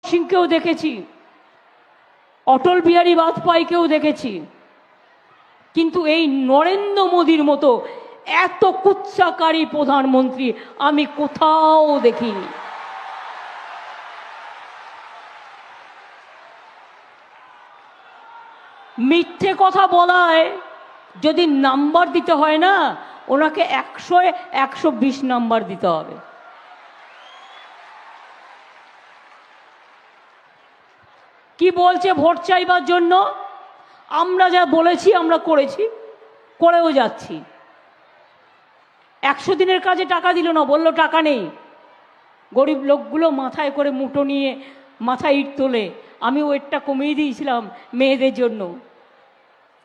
সিংকেও দেখেছি, অটল বিহারী বাজপেয়ীকেও দেখেছি, কিন্তু এই নরেন্দ্র মোদীর মতো এত কুৎসাকারী প্রধানমন্ত্রী আমি কোথাও দেখিনি। মিথ্যে কথা বলায় যদি নাম্বার দিতে হয় না, ওনাকে 100-এ 120 নাম্বার দিতে হবে। কি বলছে ভোট চাইবার জন্য? আমরা যা বলেছি আমরা করেছি, করেও যাচ্ছি। 100 দিনের কাজে টাকা দিল না, বললো টাকা নেই। গরিব লোকগুলো মাথায় করে মুঠো নিয়ে মাথায় ইট তোলে। আমি ওয়েটটা কমিয়ে দিয়েছিলাম মেয়েদের জন্য।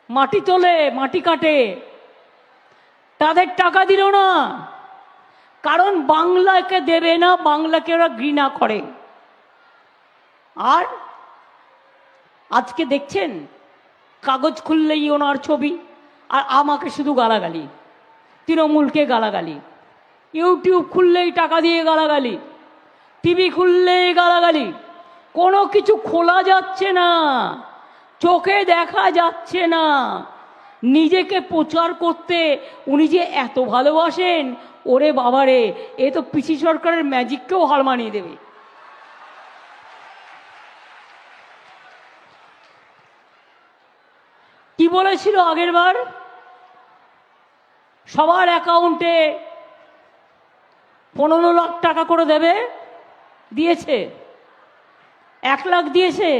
মাটি তোলে, মাটি কাটে, তাদের টাকা দিল না, কারণ বাংলাকে দেবে না, বাংলাকে ওরা ঘৃণা করে। আর আজকে দেখছেন কাগজ খুললেই ওনার ছবি, আর আমাকে শুধু গালাগালি, তৃণমূলকে গালাগালি, ইউটিউব খুললেই টাকা দিয়ে গালাগালি, টিভি খুললেই গালাগালি, কোনো কিছু খোলা যাচ্ছে না, চোখে দেখা যাচ্ছে না। নিজেকে প্রচার করতে উনি যে এত ভালোবাসেন, ওরে বাবারে, এ তো পিসি সরকারের ম্যাজিককেও হার মানিয়ে দেবে। কি বলেছিল আগের বার? সবার অ্যাকাউন্টে 15 লাখ টাকা করে দেবে, দিয়েছে। 1 লাখ দিয়েছে,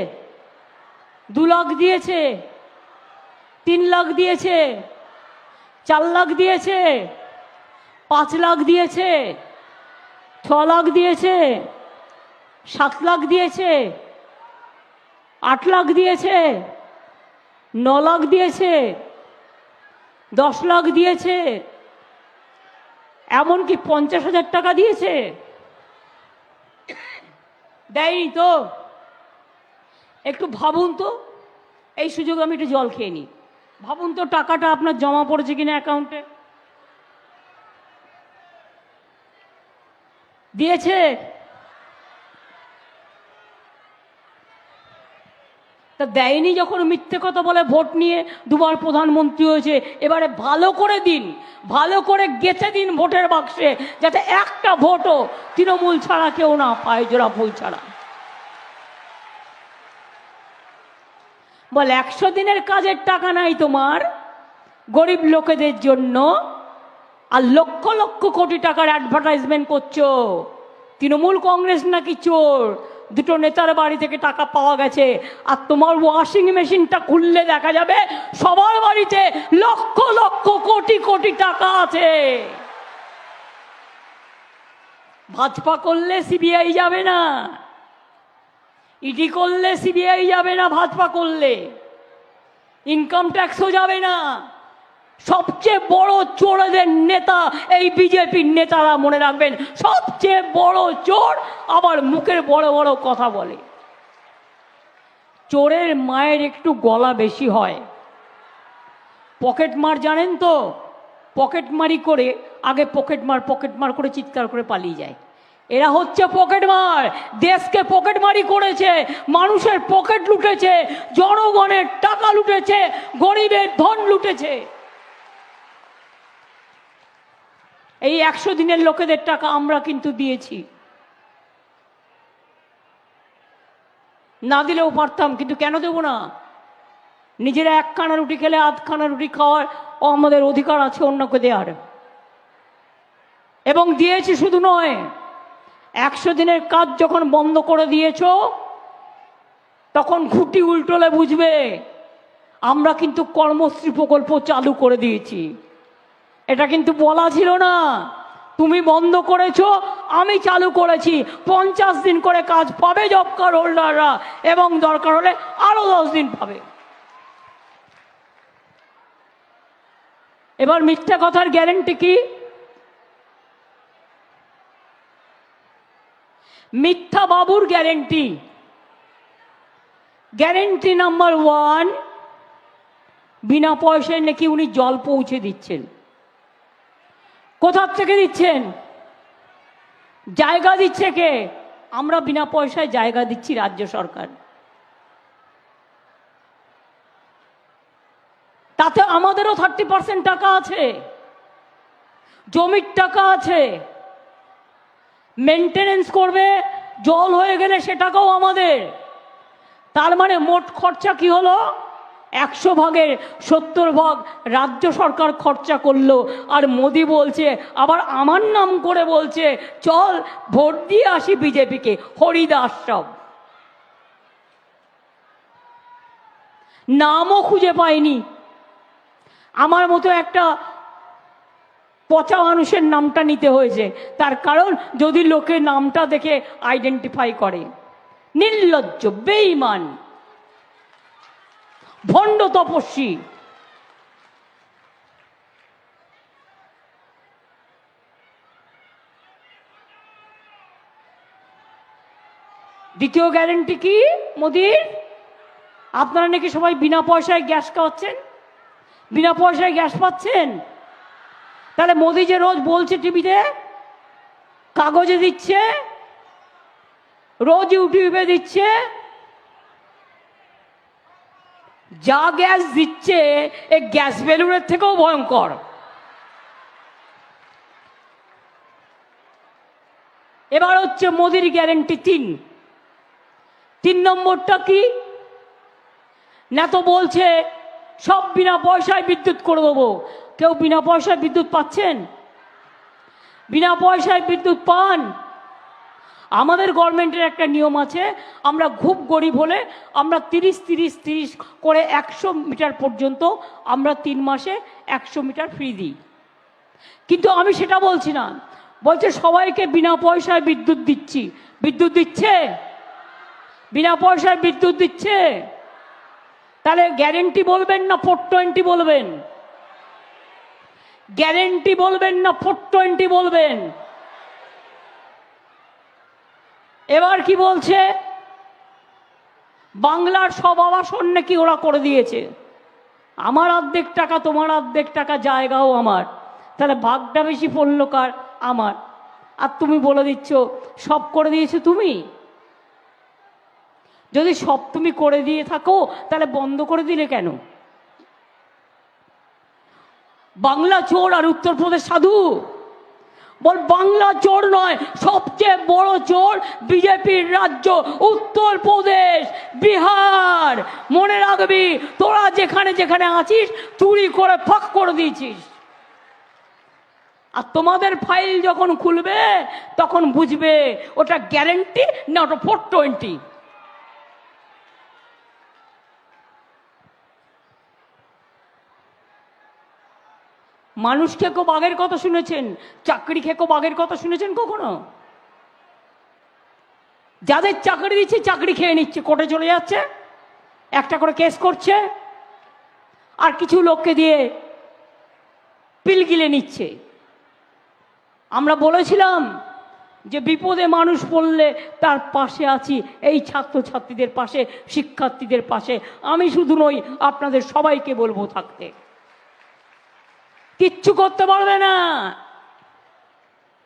2 লাখ দিয়েছে, 3 লাখ দিয়েছে, 4 লাখ দিয়েছে, 5 লাখ দিয়েছে, 6 লাখ দিয়েছে, 7 লাখ দিয়েছে, 8 লাখ দিয়েছে, 9 লাখ দিয়েছে, 10 লাখ দিয়েছে, এমনকি 50,000 টাকা দিয়েছে। দেয়নি তো? একটু ভাবুন তো, এই সুযোগে আমি একটু জল খেয়ে নিই। ভাবুন তো টাকাটা আপনার জমা পড়েছে কিনা অ্যাকাউন্টে। দিয়েছে? তা দেয়নি যখন মিথ্যে কথা বলে ভোট নিয়ে 2 বার প্রধানমন্ত্রী হয়েছে, এবারে ভালো করে দিন, ভালো করে গেঁথে দিন ভোটের বাক্সে, যাতে একটা ভোটও তৃণমূল ছাড়া কেউ না পায়, জোড়া ফুল ছাড়া। বল 100 দিনের কাজের টাকা নাই তোমার গরিব লোকেদের জন্য, আর লক্ষ লক্ষ কোটি টাকার অ্যাডভার্টাইজমেন্ট করছো। তৃণমূল কংগ্রেস নাকি চোর, 2টো নেতার বাড়ি থেকে টাকা পাওয়া গেছে, আর তোমার ওয়াশিং মেশিনটা খুললে দেখা যাবে সবার বাড়িতে লক্ষ লক্ষ কোটি কোটি টাকা আছে। ভাজপা করলে সিবিআই যাবে না, ইডি করলে সিবিআই যাবে না, ভাজপা করলে ইনকাম ট্যাক্সও যাবে না। সবচেয়ে বড় চোরদের নেতা এই বিজেপির নেতারা, মনে রাখবেন, সবচেয়ে বড় চোর, আবার মুখের বড় বড় কথা বলে। চোরের মায়ের একটু গলা বেশি হয়। পকেট মার জানেন তো? পকেট মারি করে আগে পকেট মার করে চিৎকার করে পালিয়ে যায়। এরা হচ্ছে পকেট মার, দেশকে পকেট মারি করেছে, মানুষের পকেট লুটেছে, জনগণের টাকা লুটেছে, গরিবের ধন লুটেছে। এই 100 দিনের লোকেদের টাকা আমরা কিন্তু দিয়েছি, না দিলেও পারতাম, কিন্তু কেন দেব না? নিজেরা 1 খানা রুটি খেলে 8 খানা রুটি খাওয়ার আমাদের অধিকার আছে অন্যকে দেওয়ার, এবং দিয়েছি। শুধু নয়, 100 দিনের কাজ যখন বন্ধ করে দিয়েছো, তখন ঘুটি উল্টোলে বুঝবে আমরা কিন্তু কর্মশ্রী প্রকল্প চালু করে দিয়েছি। এটা কিন্তু বলা ছিল না, তুমি বন্ধ করেছো, আমি চালু করেছি। 50 দিন করে কাজ পাবে জব কার্ড হোল্ডাররা, এবং দরকার হলে আরো 10 দিন পাবে। এবার মিথ্যা কথার গ্যারেন্টি কি? মিথ্যা বাবুর গ্যারেন্টি, গ্যারেন্টি নাম্বার 1, বিনা পয়সায় নাকি উনি জল পৌঁছে দিচ্ছেন। কোথা থেকে দিচ্ছেন? জায়গা দিচ্ছে কে? আমরা বিনা পয়সায় জায়গা দিচ্ছি রাজ্য সরকার। তাতে আমাদেরও 30% টাকা আছে, জমির টাকা আছে, মেনটেনেন্স করবে, জল হয়ে গেলে সে টাকাও আমাদের। তার মানে মোট খরচা কি হলো? 100 ভাগের 70 ভাগ রাজ্য সরকার খরচা করলো। আর মোদি বলছে, আবার আমার নাম করে বলছে, চল ভোট দিয়ে আসি বিজেপিকে। হরিদাস সব নামও খুঁজে পাইনি। আমার মতো একটা পচা মানুষের নামটা নিতে হয়েছে, তার কারণ যদি লোকে নামটা দেখে আইডেন্টিফাই করে। নির্লজ্জ, বেঈমান, ভণ্ড তপস্বী। দ্বিতীয় গ্যারেন্টি কি মোদির? আপনারা নাকি সবাই বিনা পয়সায় গ্যাস খাওয়াচ্ছেন, বিনা পয়সায় গ্যাস পাচ্ছেন। তাহলে মোদি যে রোজ বলছে টিভিতে, কাগজে দিচ্ছে, রোজ ইউটিউবে দিচ্ছে, যা গ্যাস দিচ্ছে এই গ্যাস বেলুনের থেকেও ভয়ঙ্কর। এবার হচ্ছে মোদির গ্যারেন্টি 3 নম্বরটা কি না? তো বলছে সব বিনা পয়সায় বিদ্যুৎ করে দেবো। কেউ বিনা পয়সায় বিদ্যুৎ পাচ্ছেন? বিনা পয়সায় বিদ্যুৎ পান? আমাদের গভর্নমেন্টের একটা নিয়ম আছে, আমরা খুব গরিব হলে আমরা 30-30-30 করে 100 মিটার পর্যন্ত আমরা 3 মাসে 100 মিটার ফ্রি দিই। কিন্তু আমি সেটা বলছি না, বলছে সবাইকে বিনা পয়সায় বিদ্যুৎ দিচ্ছি। বিদ্যুৎ দিচ্ছে? বিনা পয়সায় বিদ্যুৎ দিচ্ছে? তাহলে গ্যারেন্টি বলবেন না 420 বলবেন? গ্যারেন্টি বলবেন না 420 বলবেন? এবার কি বলছে? বাংলার সব আবাসন নাকি ওরা করে দিয়েছে। আমার অর্ধেক টাকা, তোমার অর্ধেক টাকা, জায়গাও আমার, তাহলে ভাগটা বেশি পড়লো কার? আমার। আর তুমি বলে দিচ্ছ সব করে দিয়েছো তুমি। যদি সব তুমি করে দিয়ে থাকো তাহলে বন্ধ করে দিলে কেন? বাংলা চোর আর উত্তরপ্রদেশ সাধু। বল বাংলা চোর নয়, সবচেয়ে বড় চোর বিজেপির রাজ্য উত্তরপ্রদেশ, বিহার। মনে রাখবি, তোরা যেখানে যেখানে আছিস চুরি করে ফাঁক করে দিয়েছিস। আর তোমাদের ফাইল যখন খুলবে তখন বুঝবে ওটা গ্যারেন্টি না ওটা 420। মানুষ খেকো বাঘের কথা শুনেছেন? চাকরি খেকো বাঘের কথা শুনেছেন কখনো? যাদের চাকরি দিচ্ছে চাকরি খেয়ে নিচ্ছে, কোর্টে চলে যাচ্ছে, একটা করে কেস করছে, আর কিছু লোককে দিয়ে পিল গিলে নিচ্ছে। আমরা বলেছিলাম যে বিপদে মানুষ পড়লে তার পাশে আছি, এই ছাত্রছাত্রীদের পাশে, শিক্ষার্থীদের পাশে। আমি শুধু নই, আপনাদের সবাইকে বলবো থাকতে। কিচ্ছু করতে পারবে না,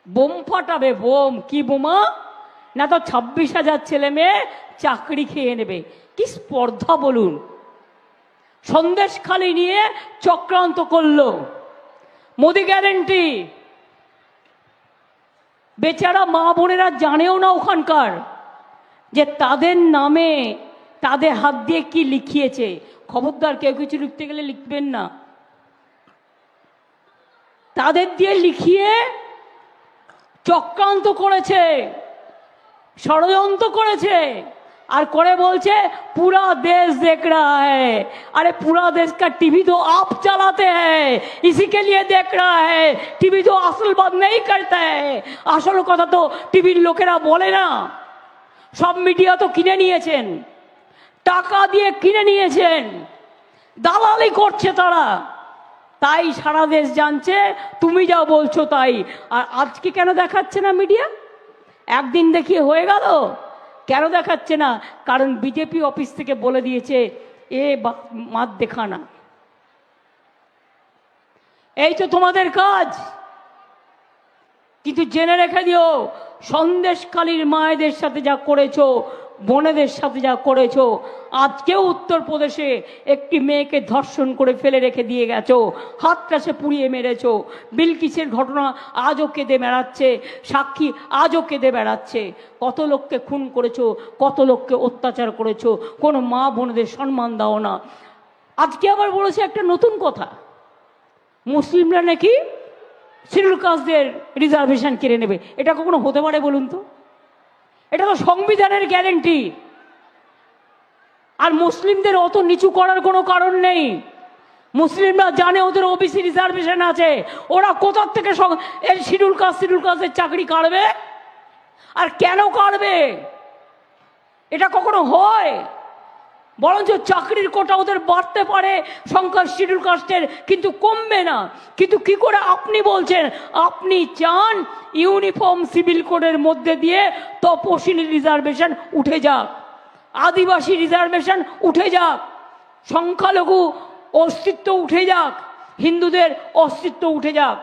বোম ফাটাবে। বোম কি বোমা? না তো 26,000 ছেলে মেয়ে চাকরি খেয়ে নেবে। কি স্পর্ধা বলুন! সন্দেশখালি নিয়ে চক্রান্ত করলো। মোদি গ্যারেন্টি, বেচারা মা বোনেরা জানেও না ওখানকার যে তাদের নামে তাদের হাত দিয়ে কি লিখিয়েছে। খবরদার কেউ কিছু লিখতে গেলে লিখবেন না। তাদের দিয়ে লিখিয়ে চক্রান্ত করেছে, ষড়যন্ত্র করেছে, আর করে বলছে পুরা দেশ देख रहा है। अरे पूरा देश का टीवी तो आप चलाते हैं, इसी के लिए देख रहा है। टीवी तो असल बात नहीं करता है। আসল কথা তো টিভির লোকেরা বলে না। সব মিডিয়া তো কিনে নিয়েছেন, টাকা দিয়ে কিনে নিয়েছেন, দালালি করছে তারা। তাই সারা দেশ জানছে, তুমি যা বলছো তাই। আর আজকে কেন দেখাচ্ছে না মিডিয়া? একদিন দেখিয়ে হয়ে গেল, কেন দেখাচ্ছে না? কারণ বিজেপি অফিস থেকে বলে দিয়েছে এ মাত দেখানা। এই তো তোমাদের কাজ। কিন্তু জেনে রেখে দিও, সন্দেশখালীর মায়েদের সাথে যা করেছো, বোনেদের সাথে যা করেছো, আজকেও উত্তরপ্রদেশে একটি মেয়েকে ধর্ষণ করে ফেলে রেখে দিয়ে গেছো, হাতটাসে পুড়িয়ে মেরেছো। বিলকিসের ঘটনা আজও কেঁদে বেড়াচ্ছে, সাক্ষী আজও কেঁদে বেড়াচ্ছে। কত লোককে খুন করেছো, কত লোককে অত্যাচার করেছো, কোনো মা বোনেদের সম্মান দাও না। আজকে আবার বলেছে একটা নতুন কথা, মুসলিমরা নাকি শিডিউল কাস্টদের রিজার্ভেশন কেড়ে নেবে। এটা কখনো হতে পারে বলুন তো? এটা তো সংবিধানের গ্যারেন্টি। আর মুসলিমদের অত নিচু করার কোনো কারণ নেই। মুসলিমরা জানে ওদের ওবিসি রিজার্ভেশন আছে, ওরা কোথার থেকে এই শিডিউল কাস্টের চাকরি কাটবে? আর কেন কাটবে? এটা কখনো হয়? বরঞ্চ চাকরির কোটা ওদের বাড়তে পারে সংখ্যা শিডিউল কাস্টের, কিন্তু কমবে না। কিন্তু কি করে আপনি বলছেন আপনি চান ইউনিফর্ম সিভিল কোডের মধ্যে দিয়ে তপশিলি রিজার্ভেশন উঠে যাক, আদিবাসী রিজার্ভেশন উঠে যাক, সংখ্যালঘু অস্তিত্ব উঠে যাক, হিন্দুদের অস্তিত্ব উঠে যাক?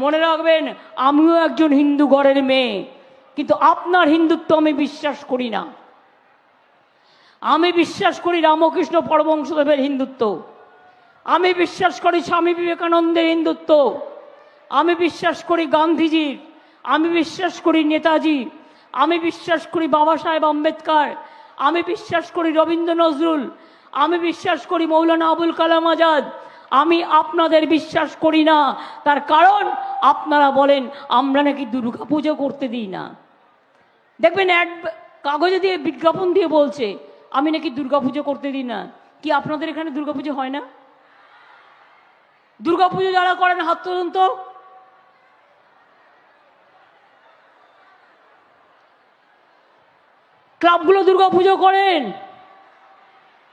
মনে রাখবেন, আমিও একজন হিন্দু ঘরের মেয়ে, কিন্তু আপনার হিন্দুত্ব আমি বিশ্বাস করি না। আমি বিশ্বাস করি রামকৃষ্ণ পরমহংসদেবের হিন্দুত্ব, আমি বিশ্বাস করি স্বামী বিবেকানন্দের হিন্দুত্ব, আমি বিশ্বাস করি গান্ধীজির, আমি বিশ্বাস করি নেতাজি, আমি বিশ্বাস করি বাবা সাহেব আম্বেদকর, আমি বিশ্বাস করি রবীন্দ্র নজরুল, আমি বিশ্বাস করি মৌলানা আবুল কালাম আজাদ। আমি আপনাদের বিশ্বাস করি না। তার কারণ আপনারা বলেন আমরা নাকি দুর্গা পুজো করতে দিই না। দেখবেন কাগজে দিয়ে বিজ্ঞাপন দিয়ে বলছে আমি নাকি দুর্গাপুজো করতে দিই না। কি আপনাদের এখানে দুর্গাপুজো হয় না? দুর্গাপুজো যারা করেন হাত তুলুন তো। ক্লাবগুলো দুর্গাপুজো করেন,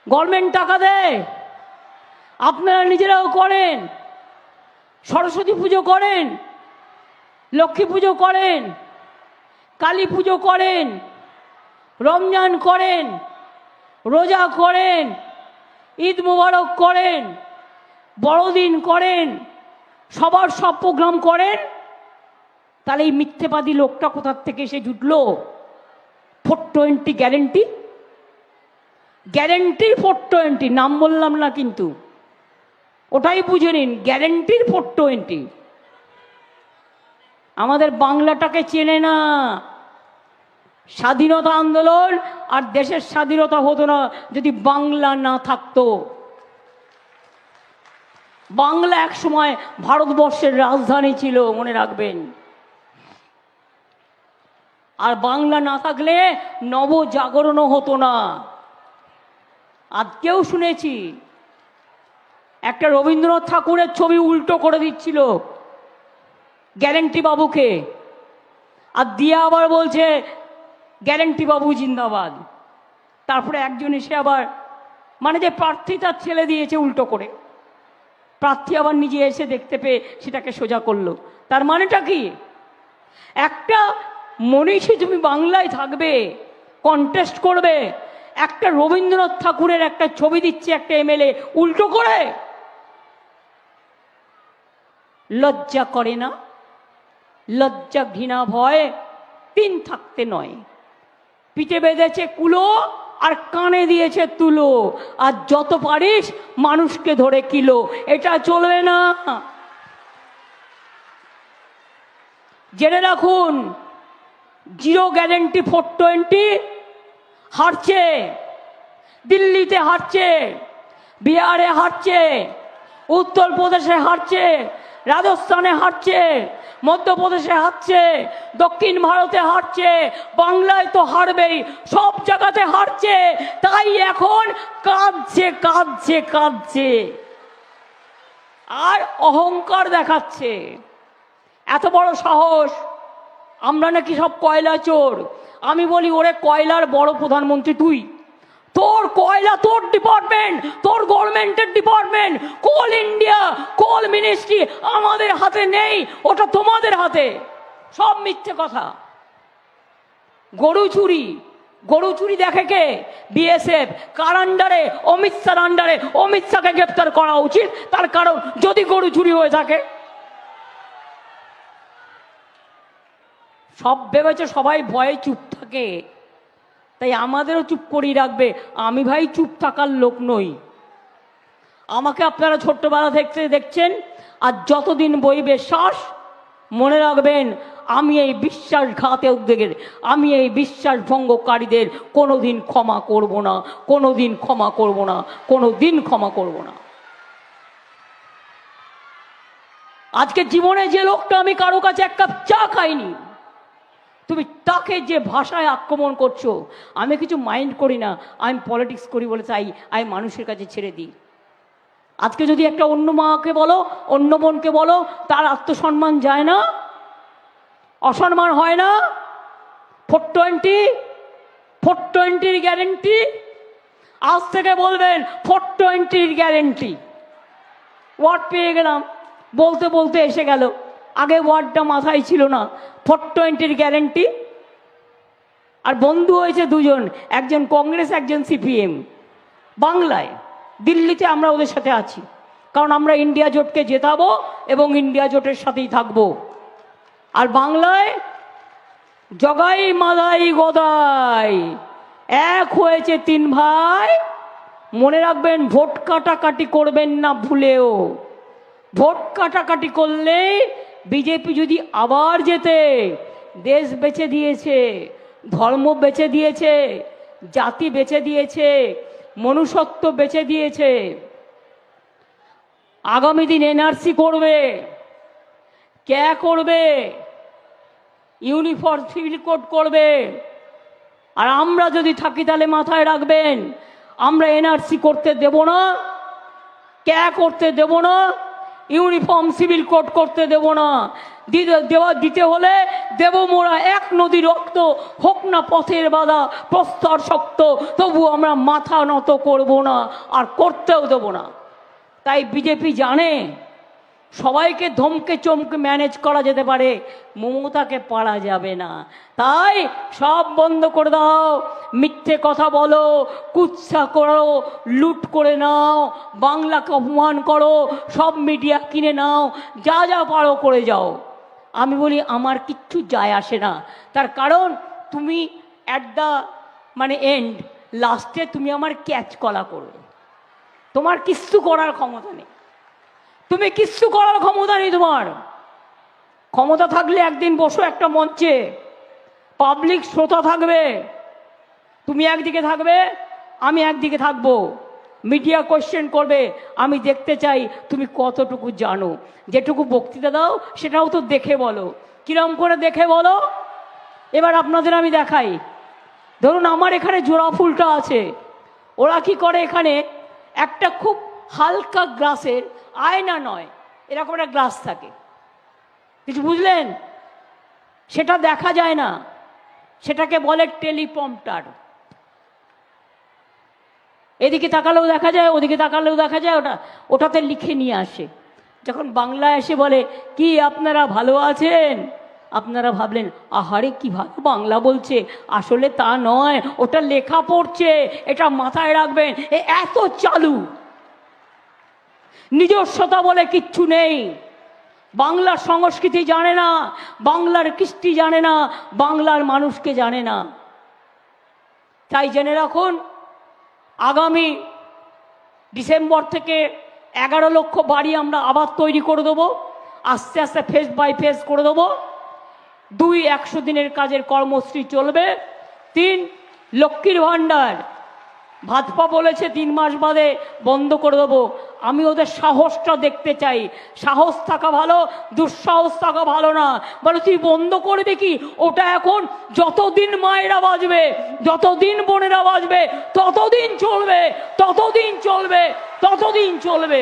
গভর্নমেন্ট টাকা দেয়, আপনারা নিজেরাও করেন। সরস্বতী পুজো করেন, লক্ষ্মী পুজো করেন, কালী পুজো করেন, রমজান করেন, রোজা করেন, ঈদ মোবারক করেন, বড়দিন করেন, সবার সব প্রোগ্রাম করেন। তাহলে এই মিথ্যেবাদী লোকটা কোথার থেকে এসে জুটলো? 420 গ্যারেন্টি, গ্যারেন্টির 420, নাম বললাম না কিন্তু, ওটাই বুঝে নিন, গ্যারেন্টির 420। আমাদের বাংলাটাকে চেনে না। স্বাধীনতা আন্দোলন আর দেশের স্বাধীনতা হতো না যদি বাংলা না থাকতো। বাংলা এক সময় ভারতবর্ষের রাজধানী ছিল, মনে রাখবেন। আর বাংলা না থাকলে নবজাগরণও হতো না। আজকেও শুনেছি একটা রবীন্দ্রনাথ ঠাকুরের ছবি উল্টো করে দিচ্ছিল গ্যারেন্টি বাবুকে, আর দিয়ে আবার বলছে গ্যারেন্টি বাবু জিন্দাবাদ। তারপরে একজন এসে আবার, মানে যে প্রার্থী তার ছেলে দিয়েছে উল্টো করে, প্রার্থী আবার নিজে এসে দেখতে পেয়ে সেটাকে সোজা করলো। তার মানেটা কি? একটা মনীষী তুমি বাংলায় থাকবে, কন্টেস্ট করবে, একটা রবীন্দ্রনাথ ঠাকুরের একটা ছবি দিচ্ছে একটা এমএলএ উল্টো করে। লজ্জা করে না? লজ্জা ঘৃণা ভয় তিন থাকতে নয়। পিঠে বেঁধেছে কুলো আর কানে দিয়েছে তুলো, আর যত পারিস মানুষকে ধরে কিলো। এটা চলবে না। জেনে রাখুন, জিরো গ্যারেন্টি 420 হারছে, দিল্লিতে হারছে, বিহারে হারছে, উত্তরপ্রদেশে হারছে, রাজস্থানে হারছে, মধ্যপ্রদেশে হারছে, দক্ষিণ ভারতে হারছে, বাংলায় তো হারবেই, সব জায়গাতে হারছে। তাই এখন কাঁদছে কাঁদছে কাঁদছে আর অহংকার দেখাচ্ছে। এত বড় সাহস, আমরা নাকি সব কয়লা চোর। আমি বলি ওরে কয়লার বড় প্রধানমন্ত্রী তুই, তোর কয়লা তোর ডিপার্টমেন্ট, তোর গভর্নমেন্টের ডিপার্টমেন্ট, কোল ইন্ডিয়া, কোল মিনিস্ট্রি আমাদের হাতে নেই, ওটা তোমাদের হাতে। সব মিথ্যে কথা। গরু চুরি, গরু চুরি দেখে কে? বিএসএফ। কার আন্ডারে? অমিত শাহর আন্ডারে। অমিত শাহকে গ্রেপ্তার করা উচিত, তার কারণ যদি গরু চুরি হয়ে থাকে। সব ভেবেছে সবাই ভয়ে চুপ থাকে, তাই আমাদেরও চুপ করিয়ে রাখবে। আমি ভাই চুপ থাকার লোক নই। আমাকে আপনারা ছোট্টবেলা দেখছেন, আর যতদিন বইবে শ্বাস, মনে রাখবেন আমি এই বিশ্বাসঘাতকদের, আমি এই বিশ্বাস ভঙ্গকারীদের কোনোদিন ক্ষমা করব না, কোনোদিন ক্ষমা করব না, কোনোদিন ক্ষমা করব না। আজকে জীবনে যে লোকটা আমি কারো কাছে এক কাপ চা খাইনি, তুমি তাকে যে ভাষায় আক্রমণ করছো, আমি কিছু মাইন্ড করি না। আমি পলিটিক্স করি বলে তাই আমি মানুষের কাছে ছেড়ে দিই। আজকে যদি একটা অন্য মাকে বলো, অন্য বোনকে বলো, তার আত্মসম্মান যায় না, অসম্মান হয় না। 420 গ্যারেন্টি, আজ থেকে বলবেন 420 গ্যারেন্টি। ওয়ার্ড পেয়ে গেলাম, বলতে বলতে এসে গেল, আগে ওয়ার্ডটা মাথায় ছিল না। 420 গ্যারেন্টি। আর বন্ধু হয়েছে দুজন, একজন কংগ্রেস, একজন সিপিএম। বাংলায়, দিল্লিতে আমরা ওদের সাথে আছি, কারণ আমরা ইন্ডিয়া জোটকে জেতাবো এবং ইন্ডিয়া জোটের সাথেই থাকবো। আর বাংলায় জগাই মাদাই গদাই এক হয়েছে 3 ভাই। মনে রাখবেন, ভোট কাটাকাটি করবেন না ভুলেও। ভোট কাটাকাটি করলে বিজেপি যদি আবার যেতে, দেশ বেচে দিয়েছে, ধর্ম বেচে দিয়েছে, জাতি বেচে দিয়েছে, মনুষ্যত্ব বেচে দিয়েছে। আগামী দিন এনআরসি করবে, কে করবে, ইউনিফর্ম সিভিল কোড করবে। আর আমরা যদি থাকি তাহলে মাথায় রাখবেন, আমরা এনআরসি করতে দেব না, কে করতে দেব না, ইউনিফর্ম সিভিল কোড করতে দেব না। দিতে হলে দেব মোরা এক নদী রক্ত, হোক না পথের বাধা প্রস্তর শক্ত, তবু আমরা মাথা নত করব না, আর করতেও দেব না। তাই বিজেপি জানে সবাইকে ধমকে চমকে ম্যানেজ করা যেতে পারে, মমতাকে পারা যাবে না। তাই সব বন্ধ করে দাও, মিথ্যে কথা বলো, কুৎসা করো, লুট করে নাও, বাংলাকে অপমান করো, সব মিডিয়া কিনে নাও, যা যা পারো করে যাও। আমি বলি আমার কিচ্ছু যায় আসে না। তার কারণ তুমি অ্যাট দ্য এন্ড, লাস্টে তুমি আমার ক্যাচ কলা করবে। তোমার কিচ্ছু করার ক্ষমতা নেই, তুমি কিচ্ছু করার ক্ষমতা নেই। তোমার ক্ষমতা থাকলে একদিন বসো একটা মঞ্চে, পাবলিক শ্রোতা থাকবে, তুমি একদিকে থাকবে, আমি একদিকে থাকবো, মিডিয়া কোয়েশ্চেন করবে, আমি দেখতে চাই তুমি কতটুকু জানো। যেটুকু বক্তৃতা দাও সেটাও তো দেখে বলো। কিরম করে দেখে বলো? এবার আপনাদের আমি দেখাই। ধরুন আমার এখানে জোড়া ফুলটা আছে, ওরা কি করে, এখানে একটা খুব হালকা গ্লাসের, আয়না নয়, এরকম একটা গ্লাস থাকে, কিছু বুঝলেন? সেটা দেখা যায় না, সেটাকে বলে টেলিপ্রম্পটার। এদিকে তাকালেও দেখা যায়, ওদিকে তাকালেও দেখা যায়, ওটাতে লিখে নিয়ে আসে। যখন বাংলা এসে বলে কি আপনারা ভালো আছেন, আপনারা ভাবলেন আহারে কি ভালো বাংলা বলছে, আসলে তা নয়, ওটা লেখা পড়ছে। এটা মাথায় রাখবেন, এত চালু, নিজস্বতা বলে কিচ্ছু নেই। বাংলার সংস্কৃতি জানে না, বাংলার কৃষ্টি জানে না, বাংলার মানুষকে জানে না। তাই জেনে রাখুন, আগামী ডিসেম্বর থেকে 11 লক্ষ বাড়ি আমরা আবার তৈরি করে দেবো, আস্তে আস্তে ফেজ বাই ফেজ করে দেবো। 2 100 দিনের কাজের কর্মসূচি চলবে। 3 লক্ষ্মীর ভাণ্ডার, ভাজপা বলেছে 3 মাস বাদে বন্ধ করে দেবো। আমি ওদের সাহসটা দেখতে চাই। সাহস থাকা ভালো, দুঃসাহস থাকা ভালো না। বলে তুই বন্ধ করবি কি? ওটা এখন যতদিন মায়েরা বাজবে, যতদিন বোনেরা বাজবে, ততদিন চলবে, ততদিন চলবে, ততদিন চলবে।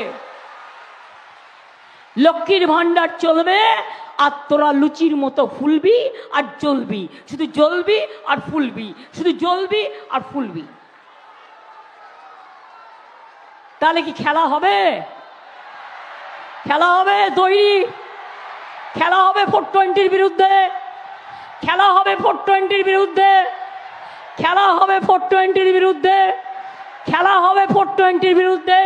লক্ষ্মীর ভাণ্ডার চলবে, আর তোরা লুচির মতো ফুলবি আর জ্বলবি, শুধু জ্বলবি আর ফুলবি, শুধু জ্বলবি আর ফুলবি। তাহলে কি খেলা হবে? খেলা হবে তৈরি, খেলা হবে 420-র বিরুদ্ধে, খেলা হবে 420-র বিরুদ্ধে, খেলা হবে 420-র বিরুদ্ধে, খেলা হবে 420-র বিরুদ্ধে,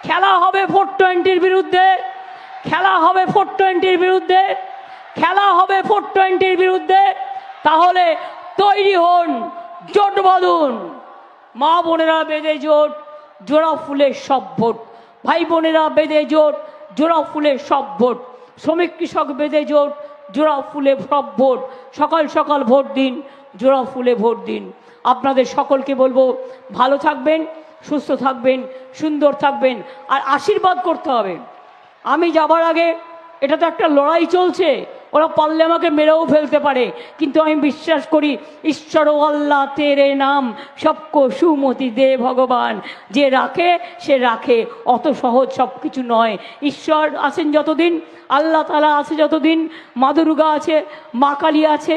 খেলা হবে 420-র বিরুদ্ধে, খেলা হবে 420-র বিরুদ্ধে, খেলা হবে 420-র বিরুদ্ধে, তাহলে তৈরি হন, জোট বাঁধুন। মা বোনেরা বেঁধে জোট, জোড়া ফুলের সব ভোট। ভাই বোনেরা বেঁধে জোট, জোড়া ফুলের সব ভোট। শ্রমিক কৃষক বেঁধে জোট, জোড়া ফুলে সব ভোট। সকাল সকাল ভোট দিন, জোড়া ফুলে ভোট দিন। আপনাদের সকলকে বলবো, ভালো থাকবেন, সুস্থ থাকবেন, সুন্দর থাকবেন, আর আশীর্বাদ করতে হবে। আমি যাবার আগে, এটা তো একটা লড়াই চলছে, ওরা পারলে আমাকে মেরেও ফেলতে পারে, কিন্তু আমি বিশ্বাস করি ঈশ্বর আল্লাহ তেরে নাম সবকো সুমতি দে ভগবান। যে রাখে সে রাখে, অত সহজ সব কিছু নয়। ঈশ্বর আছেন যতদিন, আল্লাহ তাআলা আছে যতদিন, মা দুর্গা আছে, মা কালী আছে,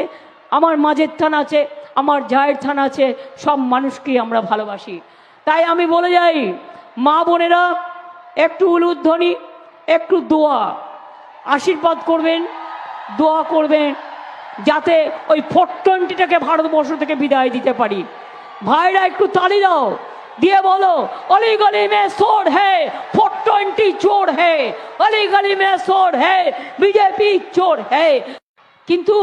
আমার মাঝের থান আছে, আমার জায়ের থান আছে, সব মানুষকেই আমরা ভালোবাসি। তাই আমি বলে যাই, মা বোনেরা একটু উলুধ্বনি, একটু দোয়া, আশীর্বাদ করবেন, দোয়া করবেন, যাতে ওই 420টাকে ভারতবর্ষ থেকে বিদায় দিতে পারি। ভাইরা একটু তালি দাও, দিয়ে বলো, অলি গলি মে চোর হে 420 চোর হে, অলি গলি মে চোর হে বিজেপি চোর হে। কিন্তু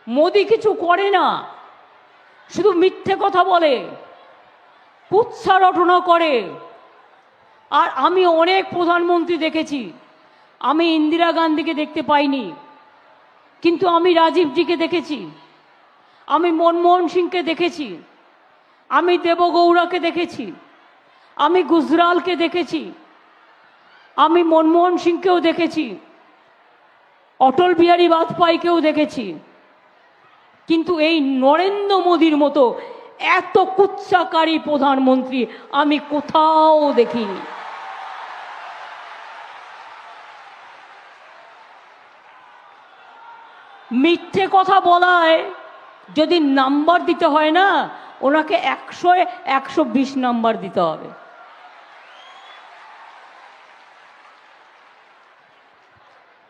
মোদি কিছু করে না, শুধু মিথ্যে কথা বলে, কুৎসা রটনা করে। আর আমি অনেক প্রধানমন্ত্রী দেখেছি, আমি ইন্দিরা গান্ধীকে দেখতে পাইনি, কিন্তু আমি রাজীবজিকে দেখেছি, আমি মনমোহন সিংকে দেখেছি, আমি দেবগৌড়াকে দেখেছি, আমি গুজরালকে দেখেছি, আমি মনমোহন সিংকেও দেখেছি, অটল বিহারী বাজপেয়ীকেও দেখেছি, কিন্তু এই নরেন্দ্র মোদীর মতো এত কুৎসাকারী প্রধানমন্ত্রী আমি কোথাও দেখিনি। মিথ্যে কথা বলায় যদি নাম্বার দিতে হয় না, ওনাকে 100-এ 120 নাম্বার দিতে হবে।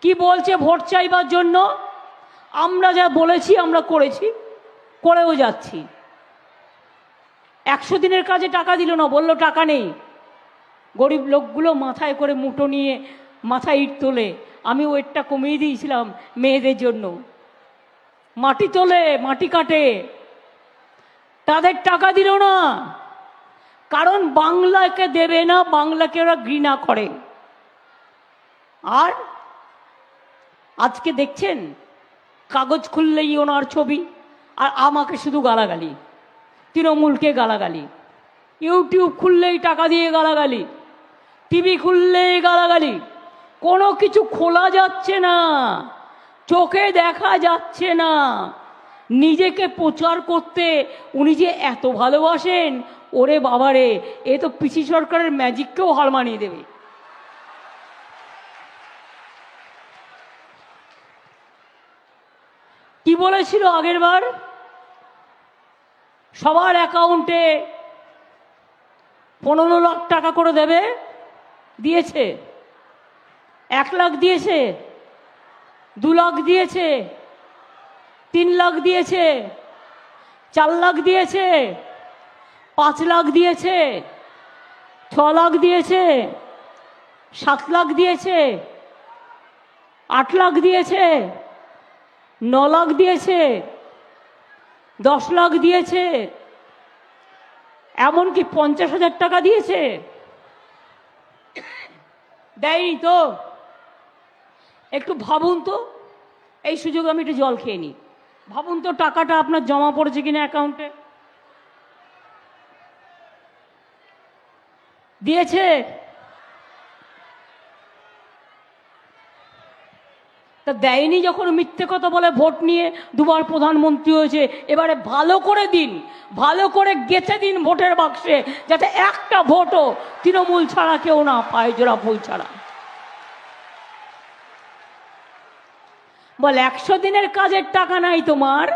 কি বলছে ভোট চাইবার জন্য? আমরা যা বলেছি আমরা করেছি, করেও যাচ্ছি। 100 দিনের কাজে টাকা দিল না, বললো টাকা নেই। গরিব লোকগুলো মাথায় করে মুঠো নিয়ে মাথায় ইট তোলে। আমি ওয়েটটা কমিয়ে দিয়েছিলাম মেয়েদের জন্য। মাটি তোলে, মাটি কাটে, তাদের টাকা দিল না, কারণ বাংলাকে দেবে না, বাংলাকে ওরা ঘৃণা করে। আর আজকে দেখছেন কাগজ খুললেই ওনার ছবি, আর আমাকে শুধু গালাগালি, তৃণমূলকে গালাগালি, ইউটিউব খুললেই টাকা দিয়ে গালাগালি, টিভি খুললেই গালাগালি, কোনো কিছু খোলা যাচ্ছে না, চোখে দেখা যাচ্ছে না। নিজেকে প্রচার করতে উনি যে এত ভালোবাসেন, ওরে বাবারে, এ তো পিসি সরকারের ম্যাজিককেও হার মানিয়ে দেবে। কি বলেছিল আগের বার? সবার অ্যাকাউন্টে 15 লাখ টাকা করে দেবে, দিয়েছে। 1 লাখ দিয়েছে, 2 লাখ দিয়েছে, 3 লাখ দিয়েছে, 4 লাখ দিয়েছে, 5 লাখ দিয়েছে, 6 লাখ দিয়েছে, 7 লাখ দিয়েছে, 8 লাখ দিয়েছে, 9 লাখ দিয়েছে, 10 লাখ দিয়েছে, এমনকি 50,000 টাকা দিয়েছে। দেয়নি তো? একটু ভাবুন তো, এই সুযোগ আমি একটু জল খেয়ে নিই। ভাবুন তো টাকাটা আপনার জমা পড়েছে কিনা অ্যাকাউন্টে। দিয়েছে? তা দেয়নি যখন মিথ্যে কথা বলে ভোট নিয়ে 2 বার প্রধানমন্ত্রী হয়েছে, এবারে ভালো করে দিন, ভালো করে গেঁথে দিন ভোটের বাক্সে, যাতে একটা ভোটও তৃণমূল ছাড়া কেউ না পায়, জোড়া ফুল ছাড়া। বল 100 দিনের কাজের টাকা নাই তোমার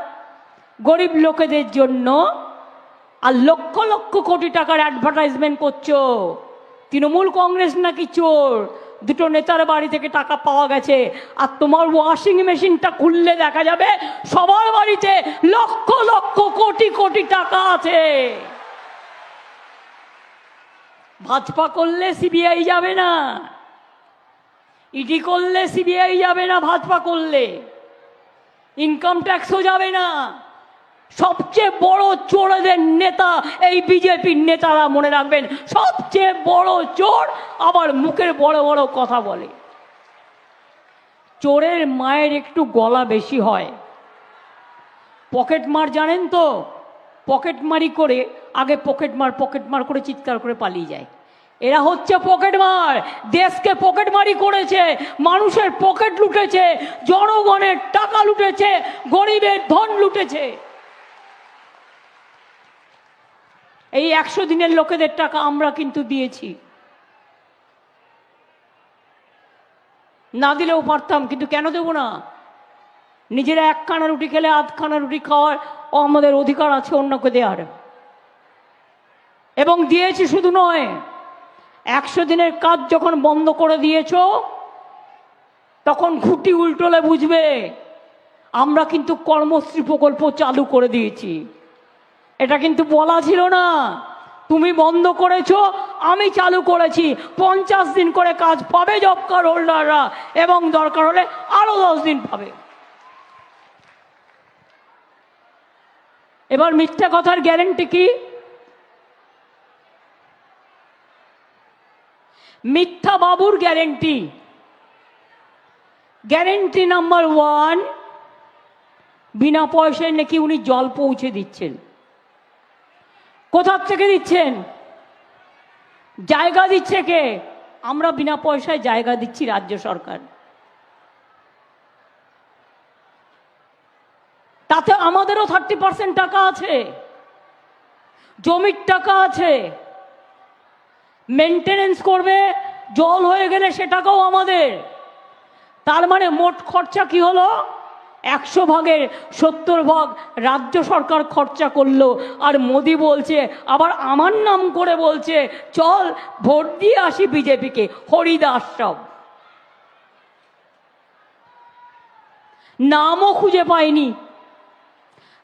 গরিব লোকেদের জন্য, আর লক্ষ লক্ষ কোটি টাকার অ্যাডভার্টাইজমেন্ট করছো। তৃণমূল কংগ্রেস নাকি চোর, 2টো নেতার বাড়ি থেকে টাকা পাওয়া গেছে। আর তোমার ওয়াশিং মেশিনটা খুললে দেখা যাবে সবার বাড়িতে লক্ষ লক্ষ কোটি কোটি টাকা আছে। ভাজপা করলে সিবিআই যাবে না, ইডি করলে সিবিআই যাবে না, ভাজপা করলে ইনকাম ট্যাক্সও যাবে না। সবচেয়ে বড় চোরদের নেতা এই বিজেপির নেতারা, মনে রাখবেন, সবচেয়ে বড় চোর, আবার মুখের বড় বড় কথা বলে। চোরের মায়ের একটু গলা বেশি হয়। পকেট মার জানেন তো, পকেট মারি করে আগে পকেট মার করে চিৎকার করে পালিয়ে যায়। এরা হচ্ছে পকেট মার, দেশকে পকেট মারি করেছে, মানুষের পকেট লুটেছে, জনগণের টাকা লুটেছে, গরিবের ধন লুটেছে। এই 100 দিনের লোকেদের টাকা আমরা কিন্তু দিয়েছি, না দিলেও পারতাম, কিন্তু কেন দেব না? নিজেরা 1 খানা রুটি খেলে 8 খানা রুটি খাওয়ার আমাদের অধিকার আছে অন্যকে দেওয়ার, এবং দিয়েছি। শুধু নয়, 100 দিনের কাজ যখন বন্ধ করে দিয়েছ, তখন খুঁটি উল্টোলে বুঝবে আমরা কিন্তু কর্মশ্রী প্রকল্প চালু করে দিয়েছি। এটা কিন্তু বলা ছিল না, তুমি বন্ধ করেছো, আমি চালু করেছি। 50 দিন করে কাজ পাবে জব কার্ড হোল্ডাররা, এবং দরকার হলে আরো 10 দিন পাবে। এবার মিথ্যা কথার গ্যারেন্টি কি? মিথ্যা বাবুর গ্যারেন্টি, গ্যারেন্টি নাম্বার 1, বিনা পয়সায় নাকি উনি জল পৌঁছে দিচ্ছেন। কোথা থেকে দিচ্ছেন? জায়গা দিচ্ছে কে? আমরা বিনা পয়সায় জায়গা দিচ্ছি, রাজ্য সরকার। তাতে আমাদেরও 30% টাকা আছে, জমির টাকা আছে, মেনটেনেন্স করবে, জল হয়ে গেলে সে টাকাও আমাদের। তার মানে মোট খরচা কি হলো? 100 ভাগের 70 ভাগ রাজ্য সরকার খরচা করলো। আর মোদি বলছে, আবার আমার নাম করে বলছে, চল ভোট দিয়ে আসি বিজেপিকে। হরিদাস সব, নামও খুঁজে পাইনি।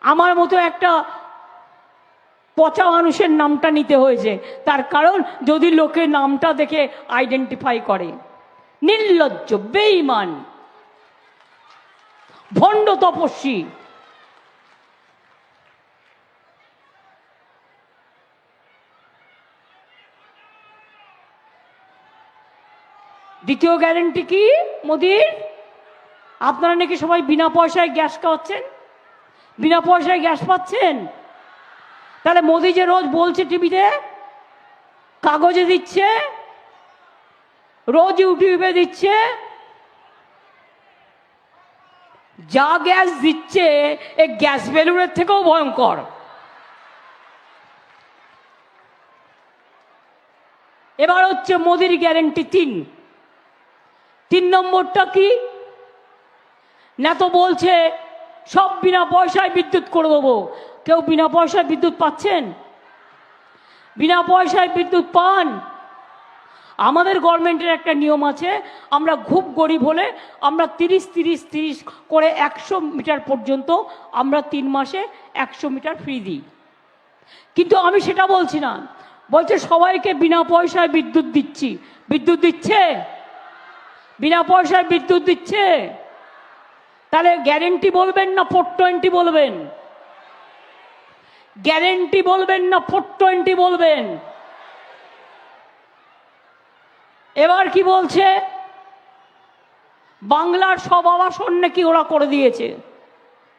আমার মতো একটা পচা মানুষের নামটা নিতে হয়েছে, তার কারণ যদি লোকে নামটা দেখে আইডেন্টিফাই করে। নির্লজ্জ, বেঈমান, ভণ্ড তপস্বী। দ্বিতীয় গ্যারেন্টি কি মোদির? আপনারা নাকি সবাই বিনা পয়সায় গ্যাস খাওয়াচ্ছেন, বিনা পয়সায় গ্যাস পাচ্ছেন। তাহলে মোদি যে রোজ বলছে টিভিতে, কাগজে দিচ্ছে, রোজ ইউটিউবে দিচ্ছে, যা গ্যাস দিচ্ছে এই গ্যাস বেলুনের থেকেও ভয়ঙ্কর। এবার হচ্ছে মোদির গ্যারেন্টি 3 নম্বরটা কি না? তো বলছে সব বিনা পয়সায় বিদ্যুৎ করে দেবো। কেউ বিনা পয়সায় বিদ্যুৎ পাচ্ছেন? বিনা পয়সায় বিদ্যুৎ পান? আমাদের গভর্নমেন্টের একটা নিয়ম আছে, আমরা খুব গরিব হলে আমরা 30 করে 100 মিটার পর্যন্ত আমরা 3 মাসে 100 মিটার ফ্রি দিই। কিন্তু আমি সেটা বলছি না, বলছে সবাইকে বিনা পয়সায় বিদ্যুৎ দিচ্ছি। বিদ্যুৎ দিচ্ছে? বিনা পয়সায় বিদ্যুৎ দিচ্ছে। তাহলে গ্যারেন্টি বলবেন না 420 বলবেন? গ্যারেন্টি বলবেন না 420 বলবেন? এবার কি বলছে? বাংলার সব আবাসন নাকি ওরা করে দিয়েছে।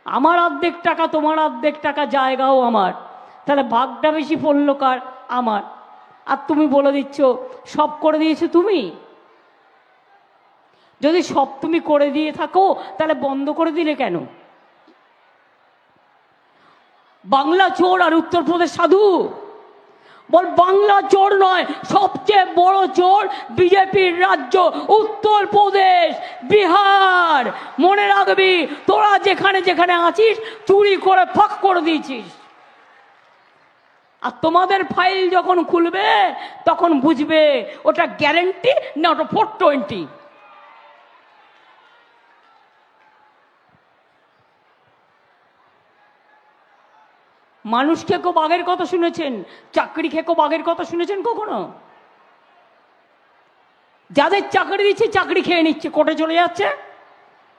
আমার অর্ধেক টাকা, তোমার অর্ধেক টাকা, জায়গাও আমার। তাহলে ভাগটা বেশি পড়লো কার? আমার। আর তুমি বলে দিচ্ছ সব করে দিয়েছে তুমি। যদি সব তুমি করে দিয়ে থাকো, তাহলে বন্ধ করে দিলে কেন? বাংলা চোর আর উত্তরপ্রদেশ সাধু। বল বাংলা চোর নয়, সবচেয়ে বড় চোর বিজেপির রাজ্য উত্তরপ্রদেশ, বিহার। মনে রাখবি, তোরা যেখানে যেখানে আছিস চুরি করে ফাঁক করে দিয়েছিস। আর তোমাদের ফাইল যখন খুলবে তখন বুঝবে ওটা গ্যারেন্টি না ওটা 420। মানুষ খেকো বাঘের কথা শুনেছেন? চাকরি খেকো বাঘের কথা শুনেছেন কখনো? যাদের চাকরি দিচ্ছে চাকরি খেয়ে নিচ্ছে, কোর্টে চলে যাচ্ছে,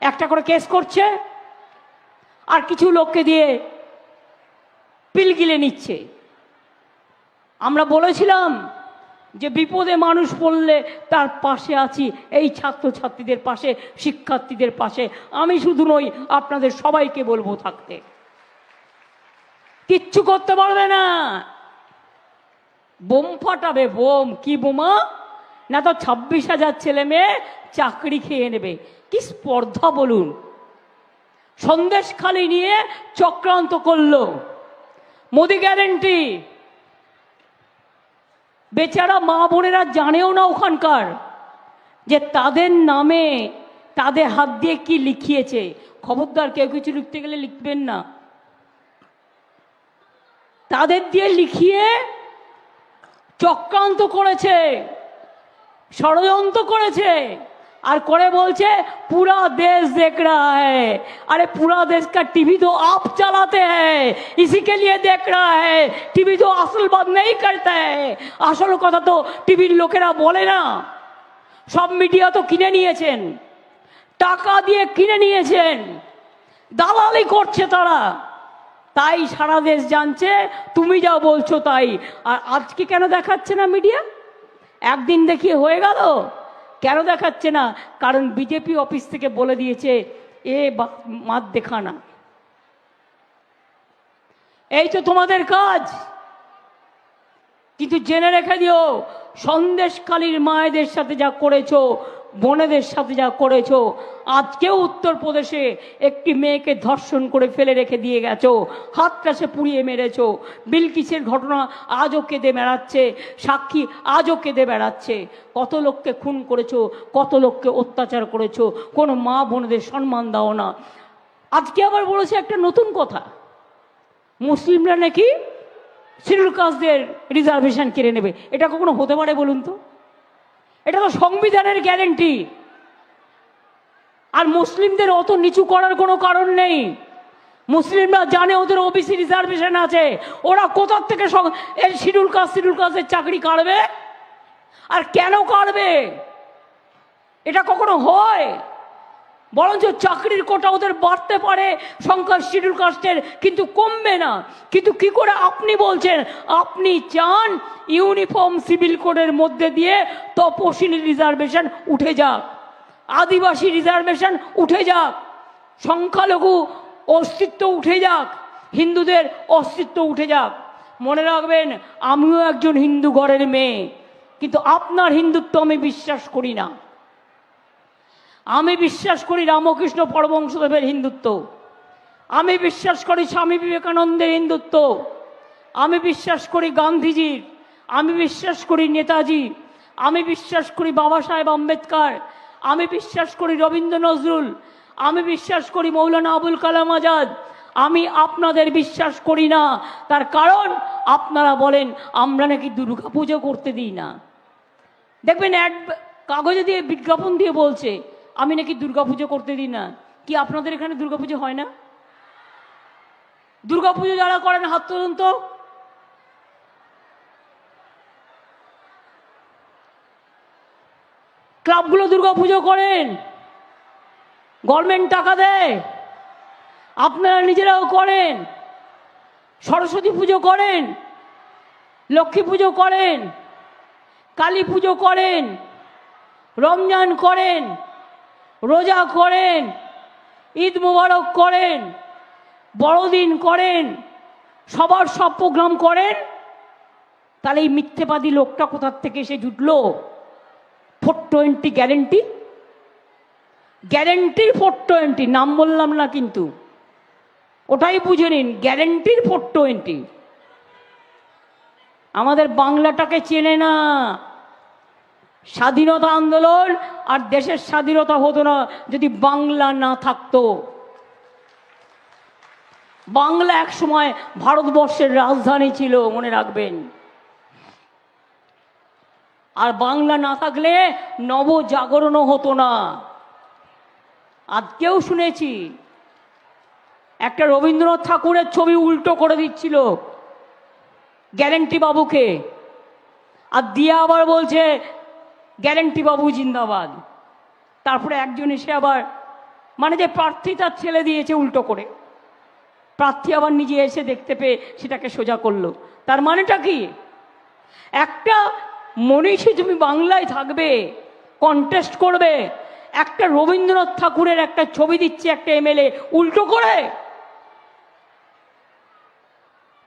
একটা করে কেস করছে, আর কিছু লোককে দিয়ে পিল গিলে নিচ্ছে। আমরা বলেছিলাম যে বিপদে মানুষ পড়লে তার পাশে আছি, এই ছাত্রছাত্রীদের পাশে, শিক্ষার্থীদের পাশে। আমি শুধু নই, আপনাদের সবাইকে বলবো থাকতে। কিচ্ছু করতে পারবে না, বোম ফাটাবে, বোম। কি বোমা? না তো 26,000 ছেলে মেয়ে চাকরি খেয়ে নেবে। কি স্পর্ধা বলুন! সন্দেশখালি নিয়ে চক্রান্ত করলো। মোদি গ্যারেন্টি, বেচারা মা বোনেরা জানেও না ওখানকার যে তাদের নামে, তাদের হাত দিয়ে কি লিখিয়েছে। খবরদার কেউ কিছু লিখতে গেলে লিখবেন না। তাদের দিয়ে লিখিয়ে চক্রান্ত করেছে, ষড়যন্ত্র করেছে, আর করে বলছে পুরা দেশ देख रहा है। अरे पूरा देश का टीवी तो आप चलाते हैं, इसी के लिए देख रहा है। टीवी तो असल बात नहीं करता है। আসল কথা তো টিভির লোকেরা বলে না। সব মিডিয়া তো কিনে নিয়েছেন, টাকা দিয়ে কিনে নিয়েছেন, দালালি করছে তারা। তাই সারা দেশ জানছে, তুমি যা বলছো তাই। আর আজকে কেন দেখাচ্ছে না মিডিয়া? একদিন দেখিয়ে হয়ে গেল, কেন দেখাচ্ছে না? কারণ বিজেপি অফিস থেকে বলে দিয়েছে এ মাত দেখানা। এই তো তোমাদের কাজ। কিন্তু জেনে রেখে দিও, সন্দেশখালীর মায়েদের সাথে যা করেছো, বোনেদের সাথে যা করেছো, আজকেও উত্তরপ্রদেশে একটি মেয়েকে ধর্ষণ করে ফেলে রেখে দিয়ে গেছো, হাতটাসে পুড়িয়ে মেরেছো। বিলকিসের ঘটনা আজও কেঁদে বেড়াচ্ছে, সাক্ষী আজও কেঁদে বেড়াচ্ছে। কত লোককে খুন করেছো, কত লোককে অত্যাচার করেছো, কোনো মা বোনেদের সম্মান দাও না। আজকে আবার বলেছে একটা নতুন কথা, মুসলিমরা নাকি শিডিউল কাস্টদের রিজার্ভেশন কেড়ে নেবে। এটা কখনো হতে পারে বলুন তো? এটা তো সংবিধানের গ্যারেন্টি। আর মুসলিমদের অত নিচু করার কোনো কারণ নেই। মুসলিমরা জানে ওদের ওবিসি রিজার্ভেশন আছে, ওরা কোথা থেকে এই শিডিউল কাস্টের চাকরি কাটবে? আর কেন কাটবে? এটা কখনো হয়? বরঞ্চ চাকরির কোটা ওদের বাড়তে পারে সংখ্যা শিডিউল কাস্টের, কিন্তু কমবে না। কিন্তু কি করে আপনি বলছেন আপনি চান ইউনিফর্ম সিভিল কোডের মধ্যে দিয়ে তপশিলি রিজার্ভেশন উঠে যাক, আদিবাসী রিজার্ভেশন উঠে যাক, সংখ্যালঘু অস্তিত্ব উঠে যাক, হিন্দুদের অস্তিত্ব উঠে যাক। মনে রাখবেন, আমিও একজন হিন্দু ঘরের মেয়ে, কিন্তু আপনার হিন্দুত্ব আমি বিশ্বাস করি না। আমি বিশ্বাস করি রামকৃষ্ণ পরমহংসদেবের হিন্দুত্ব, আমি বিশ্বাস করি স্বামী বিবেকানন্দের হিন্দুত্ব, আমি বিশ্বাস করি গান্ধীজির, আমি বিশ্বাস করি নেতাজি, আমি বিশ্বাস করি বাবা সাহেব আম্বেদকর, আমি বিশ্বাস করি রবীন্দ্র নজরুল, আমি বিশ্বাস করি মৌলানা আবুল কালাম আজাদ। আমি আপনাদের বিশ্বাস করি না। তার কারণ আপনারা বলেন আমরা নাকি দুর্গা পুজো করতে দিই না। দেখবেন কাগজে দিয়ে বিজ্ঞাপন দিয়ে বলছে আমি নাকি দুর্গাপুজো করতে দিই না। কি আপনাদের এখানে দুর্গাপুজো হয় না? দুর্গাপুজো যারা করেন হাত তুলুন তো। ক্লাবগুলো দুর্গাপুজো করেন, গভর্নমেন্ট টাকা দেয়, আপনারা নিজেরাও করেন। সরস্বতী পুজো করেন, লক্ষ্মী পুজো করেন, কালী পুজো করেন, রমজান করেন, রোজা করেন, ঈদ মুবারক করেন, বড়দিন করেন, সবার সব প্রোগ্রাম করেন। তাহলে এই মিথ্যেবাদী লোকটা কোথার থেকে এসে জুটলো? 420 গ্যারেন্টি, গ্যারেন্টির 420, নাম বললাম না কিন্তু, ওটাই বুঝে নিন, গ্যারেন্টির 420। আমাদের বাংলাটাকে চেনে না। স্বাধীনতা আন্দোলন আর দেশের স্বাধীনতা হতো না যদি বাংলা না থাকতো। বাংলা এক সময় ভারতবর্ষের রাজধানী ছিল, মনে রাখবেন। আর বাংলা না থাকলে নবজাগরণও হতো না। আজকেও শুনেছি একটা রবীন্দ্রনাথ ঠাকুরের ছবি উল্টো করে দিচ্ছিল গ্যারেন্টি বাবুকে, আর দিয়ে আবার বলছে গ্যারেন্টি বাবু জিন্দাবাদ। তারপরে একজন এসে আবার মানে যে প্রার্থী তার ছেলে দিয়েছে উল্টো করে, প্রার্থী আবার নিজে এসে দেখতে পেয়ে সেটাকে সোজা করলো। তার মানেটা কি? একটা মনীষী তুমি বাংলায় থাকবে, কন্টেস্ট করবে, একটা রবীন্দ্রনাথ ঠাকুরের একটা ছবি দিচ্ছে একটা এমএলএ উল্টো করে।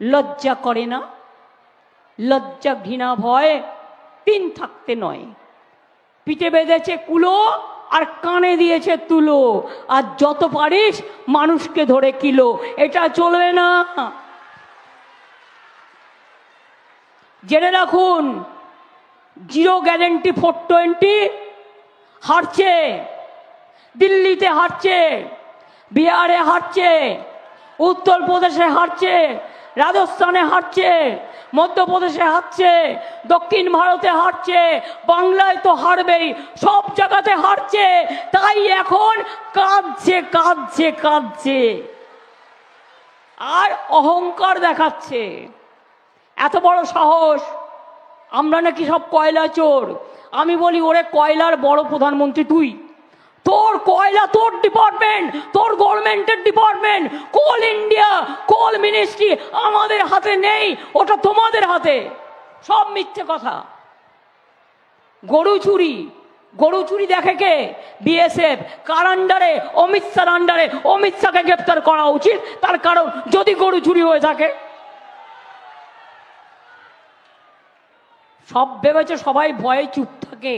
লজ্জা করে না? লজ্জা ঘৃণা ভয় তিন থাকতে নয়। পিঠে বেঁধেছে কুলো আর কানে দিয়েছে তুলো, আর যত পারিস মানুষকে ধরে কিলো। এটা চলবে না। জেনে রাখুন, জিরো গ্যারেন্টি 420 হারছে, দিল্লিতে হারছে, বিহারে হারছে, উত্তরপ্রদেশে হারছে, রাজস্থানে হারছে, মধ্যপ্রদেশে হারছে, দক্ষিণ ভারতে হারছে, বাংলায় তো হারবেই, সব জায়গাতে হারছে। তাই এখন কাঁদছে কাঁদছে কাঁদছে আর অহংকার দেখাচ্ছে। এত বড় সাহস, আমরা নাকি সব কয়লা চোর। আমি বলি, ওরে কয়লার বড় প্রধানমন্ত্রী তুই, তোর কয়লা তোর ডিপার্টমেন্ট, তোর গভর্নমেন্টের ডিপার্টমেন্ট। কোল ইন্ডিয়া, কোল মিনিস্ট্রি আমাদের হাতে নেই, ওটা তোমাদের হাতে। সব মিথ্যে কথা। গরু চুরি, গরু চুরি দেখে কে? বিএসএফ। কার আন্ডারে? অমিত শাহর আন্ডারে। অমিত শাহকে গ্রেপ্তার করা উচিত, তার কারণ যদি গরু চুরি হয়ে থাকে। সব ভেবেছে সবাই ভয়ে চুপ থাকে,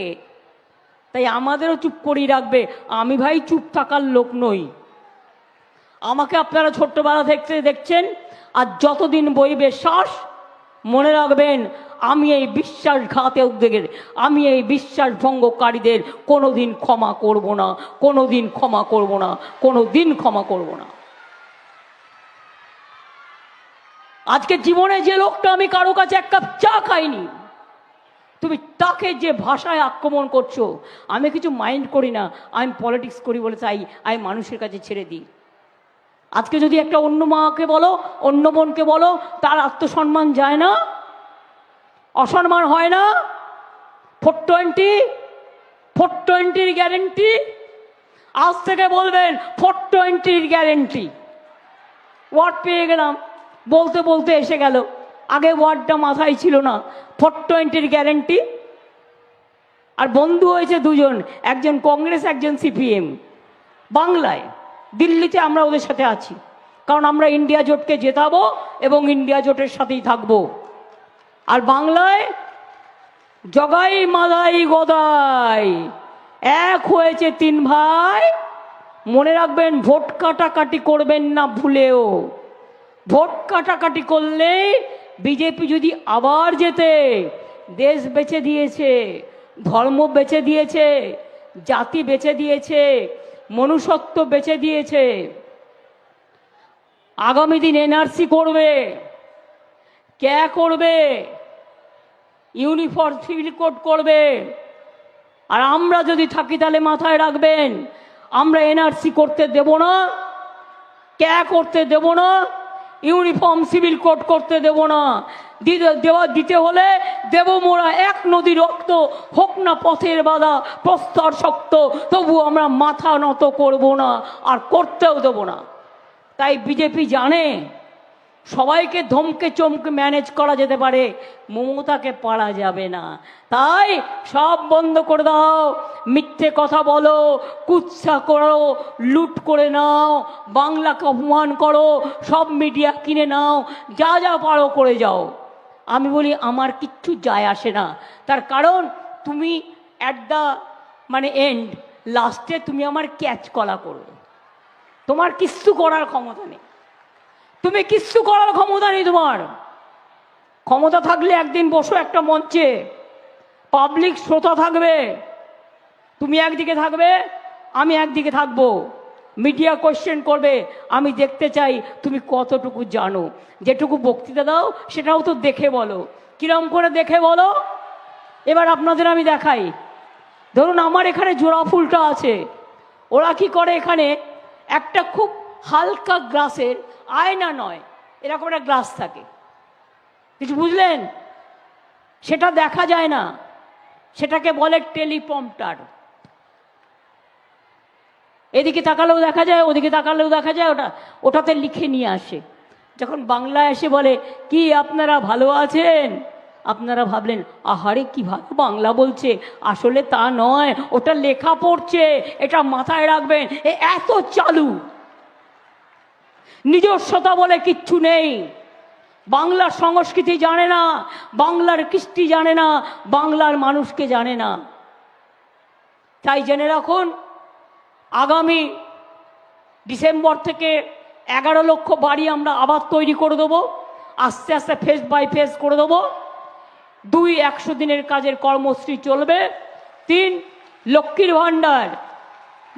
তাই আমাদেরও চুপ করিয়ে রাখবে। আমি ভাই চুপ থাকার লোক নই। আমাকে আপনারা ছোট্টবেলা দেখছেন, আর যতদিন বইবে শ্বাস, মনে রাখবেন আমি এই বিশ্বাসঘাতকদের, আমি এই বিশ্বাস ভঙ্গকারীদের কোনোদিন ক্ষমা করব না, কোনোদিন ক্ষমা করব না, কোনোদিন ক্ষমা করব না। আজকে জীবনে যে লোকটা আমি কারো কাছে এক কাপ চা খাইনি, তুমি তাকে যে ভাষায় আক্রমণ করছো, আমি কিছু মাইন্ড করি না। আমি পলিটিক্স করি বলে চাই আমি মানুষের কাছে ছেড়ে দিই। আজকে যদি একটা অন্য মাকে বলো, অন্য বোনকে বলো, তার আত্মসম্মান যায় না? অসম্মান হয় না? 420 গ্যারেন্টি। আজ থেকে বলবেন 420 গ্যারেন্টি। ওয়ার্ড পেয়ে গেলাম, বলতে বলতে এসে গেল, আগে ওয়ার্ডটা মাথায় ছিল না। 420 গ্যারেন্টি। আর বন্ধু হয়েছে দুজন, একজন কংগ্রেস, একজন সিপিএম। বাংলায়, দিল্লিতে আমরা ওদের সাথে আছি, কারণ আমরা ইন্ডিয়া জোটকে জেতাবো এবং ইন্ডিয়া জোটের সাথেই থাকবো। আর বাংলায় জগাই মাদাই গদাই এক হয়েছে তিন ভাই। মনে রাখবেন, ভোট কাটাকাটি করবেন না ভুলেও। ভোট কাটাকাটি করলেই বিজেপি যদি আবার যেতে, দেশ বেচে দিয়েছে, ধর্ম বেচে দিয়েছে, জাতি বেচে দিয়েছে, মনুষ্যত্ব বেচে দিয়েছে। আগামী দিন এনআরসি করবে, কে করবে, ইউনিফর্ম সিভিল কোড করবে। আর আমরা যদি থাকি তাহলে মাথায় রাখবেন, আমরা এনআরসি করতে দেব না, কে করতে দেব না, ইউনিফর্ম সিভিল কোড করতে দেব না। দিতে হলে দেব মোরা এক নদী রক্ত, হোক না পথের বাধা প্রস্তর শক্ত, তবু আমরা মাথা নত করব না, আর করতেও দেব না। তাই বিজেপি জানে সবাইকে ধমকে চমকে ম্যানেজ করা যেতে পারে, মমতাকে পারা যাবে না। তাই সব বন্ধ করে দাও, মিথ্যে কথা বলো, কুৎসা করো, লুট করে নাও, বাংলাকে অপমান করো, সব মিডিয়া কিনে নাও, যা যা পারো করে যাও। আমি বলি আমার কিচ্ছু যায় আসে না। তার কারণ তুমি অ্যাট দ্য এন্ড, লাস্টে তুমি আমার ক্যাচ কলা করবে। তোমার কিচ্ছু করার ক্ষমতা নেই, তুমি কিচ্ছু করার ক্ষমতা নেই। তোমার ক্ষমতা থাকলে একদিন বসো একটা মঞ্চে, পাবলিক শ্রোতা থাকবে, তুমি একদিকে থাকবে, আমি একদিকে থাকবো, মিডিয়া কোয়েশ্চেন করবে, আমি দেখতে চাই তুমি কতটুকু জানো। যেটুকু বক্তৃতা দাও সেটাও তো দেখে বলো। কিরম করে দেখে বলো? এবার আপনাদের আমি দেখাই। ধরুন আমার এখানে জোড়া ফুলটা আছে, ওরা কি করে, এখানে একটা খুব হালকা গ্লাসের, আয়না নয়, এরকম একটা গ্লাস থাকে, কিছু বুঝলেন? সেটা দেখা যায় না, সেটাকে বলে টেলিপ্রম্পটার। এদিকে তাকালেও দেখা যায়, ওদিকে তাকালেও দেখা যায়, ওটাতে লিখে নিয়ে আসে। যখন বাংলায় এসে বলে কি আপনারা ভালো আছেন, আপনারা ভাবলেন আহারে কি ভালো বাংলা বলছে, আসলে তা নয়, ওটা লেখা পড়ছে, এটা মাথায় রাখবেন। এত চালু, নিজস্বতা বলে কিচ্ছু নেই। বাংলার সংস্কৃতি জানে না, বাংলার কৃষ্টি জানে না, বাংলার মানুষকে জানে না। তাই জেনে রাখুন, আগামী ডিসেম্বর থেকে 11 লক্ষ বাড়ি আমরা আবার তৈরি করে দেবো, আস্তে আস্তে ফেজ বাই ফেজ করে দেবো। 2 100 দিনের কাজের কর্মসূচি চলবে। 3 লক্ষ্মীর ভাণ্ডার,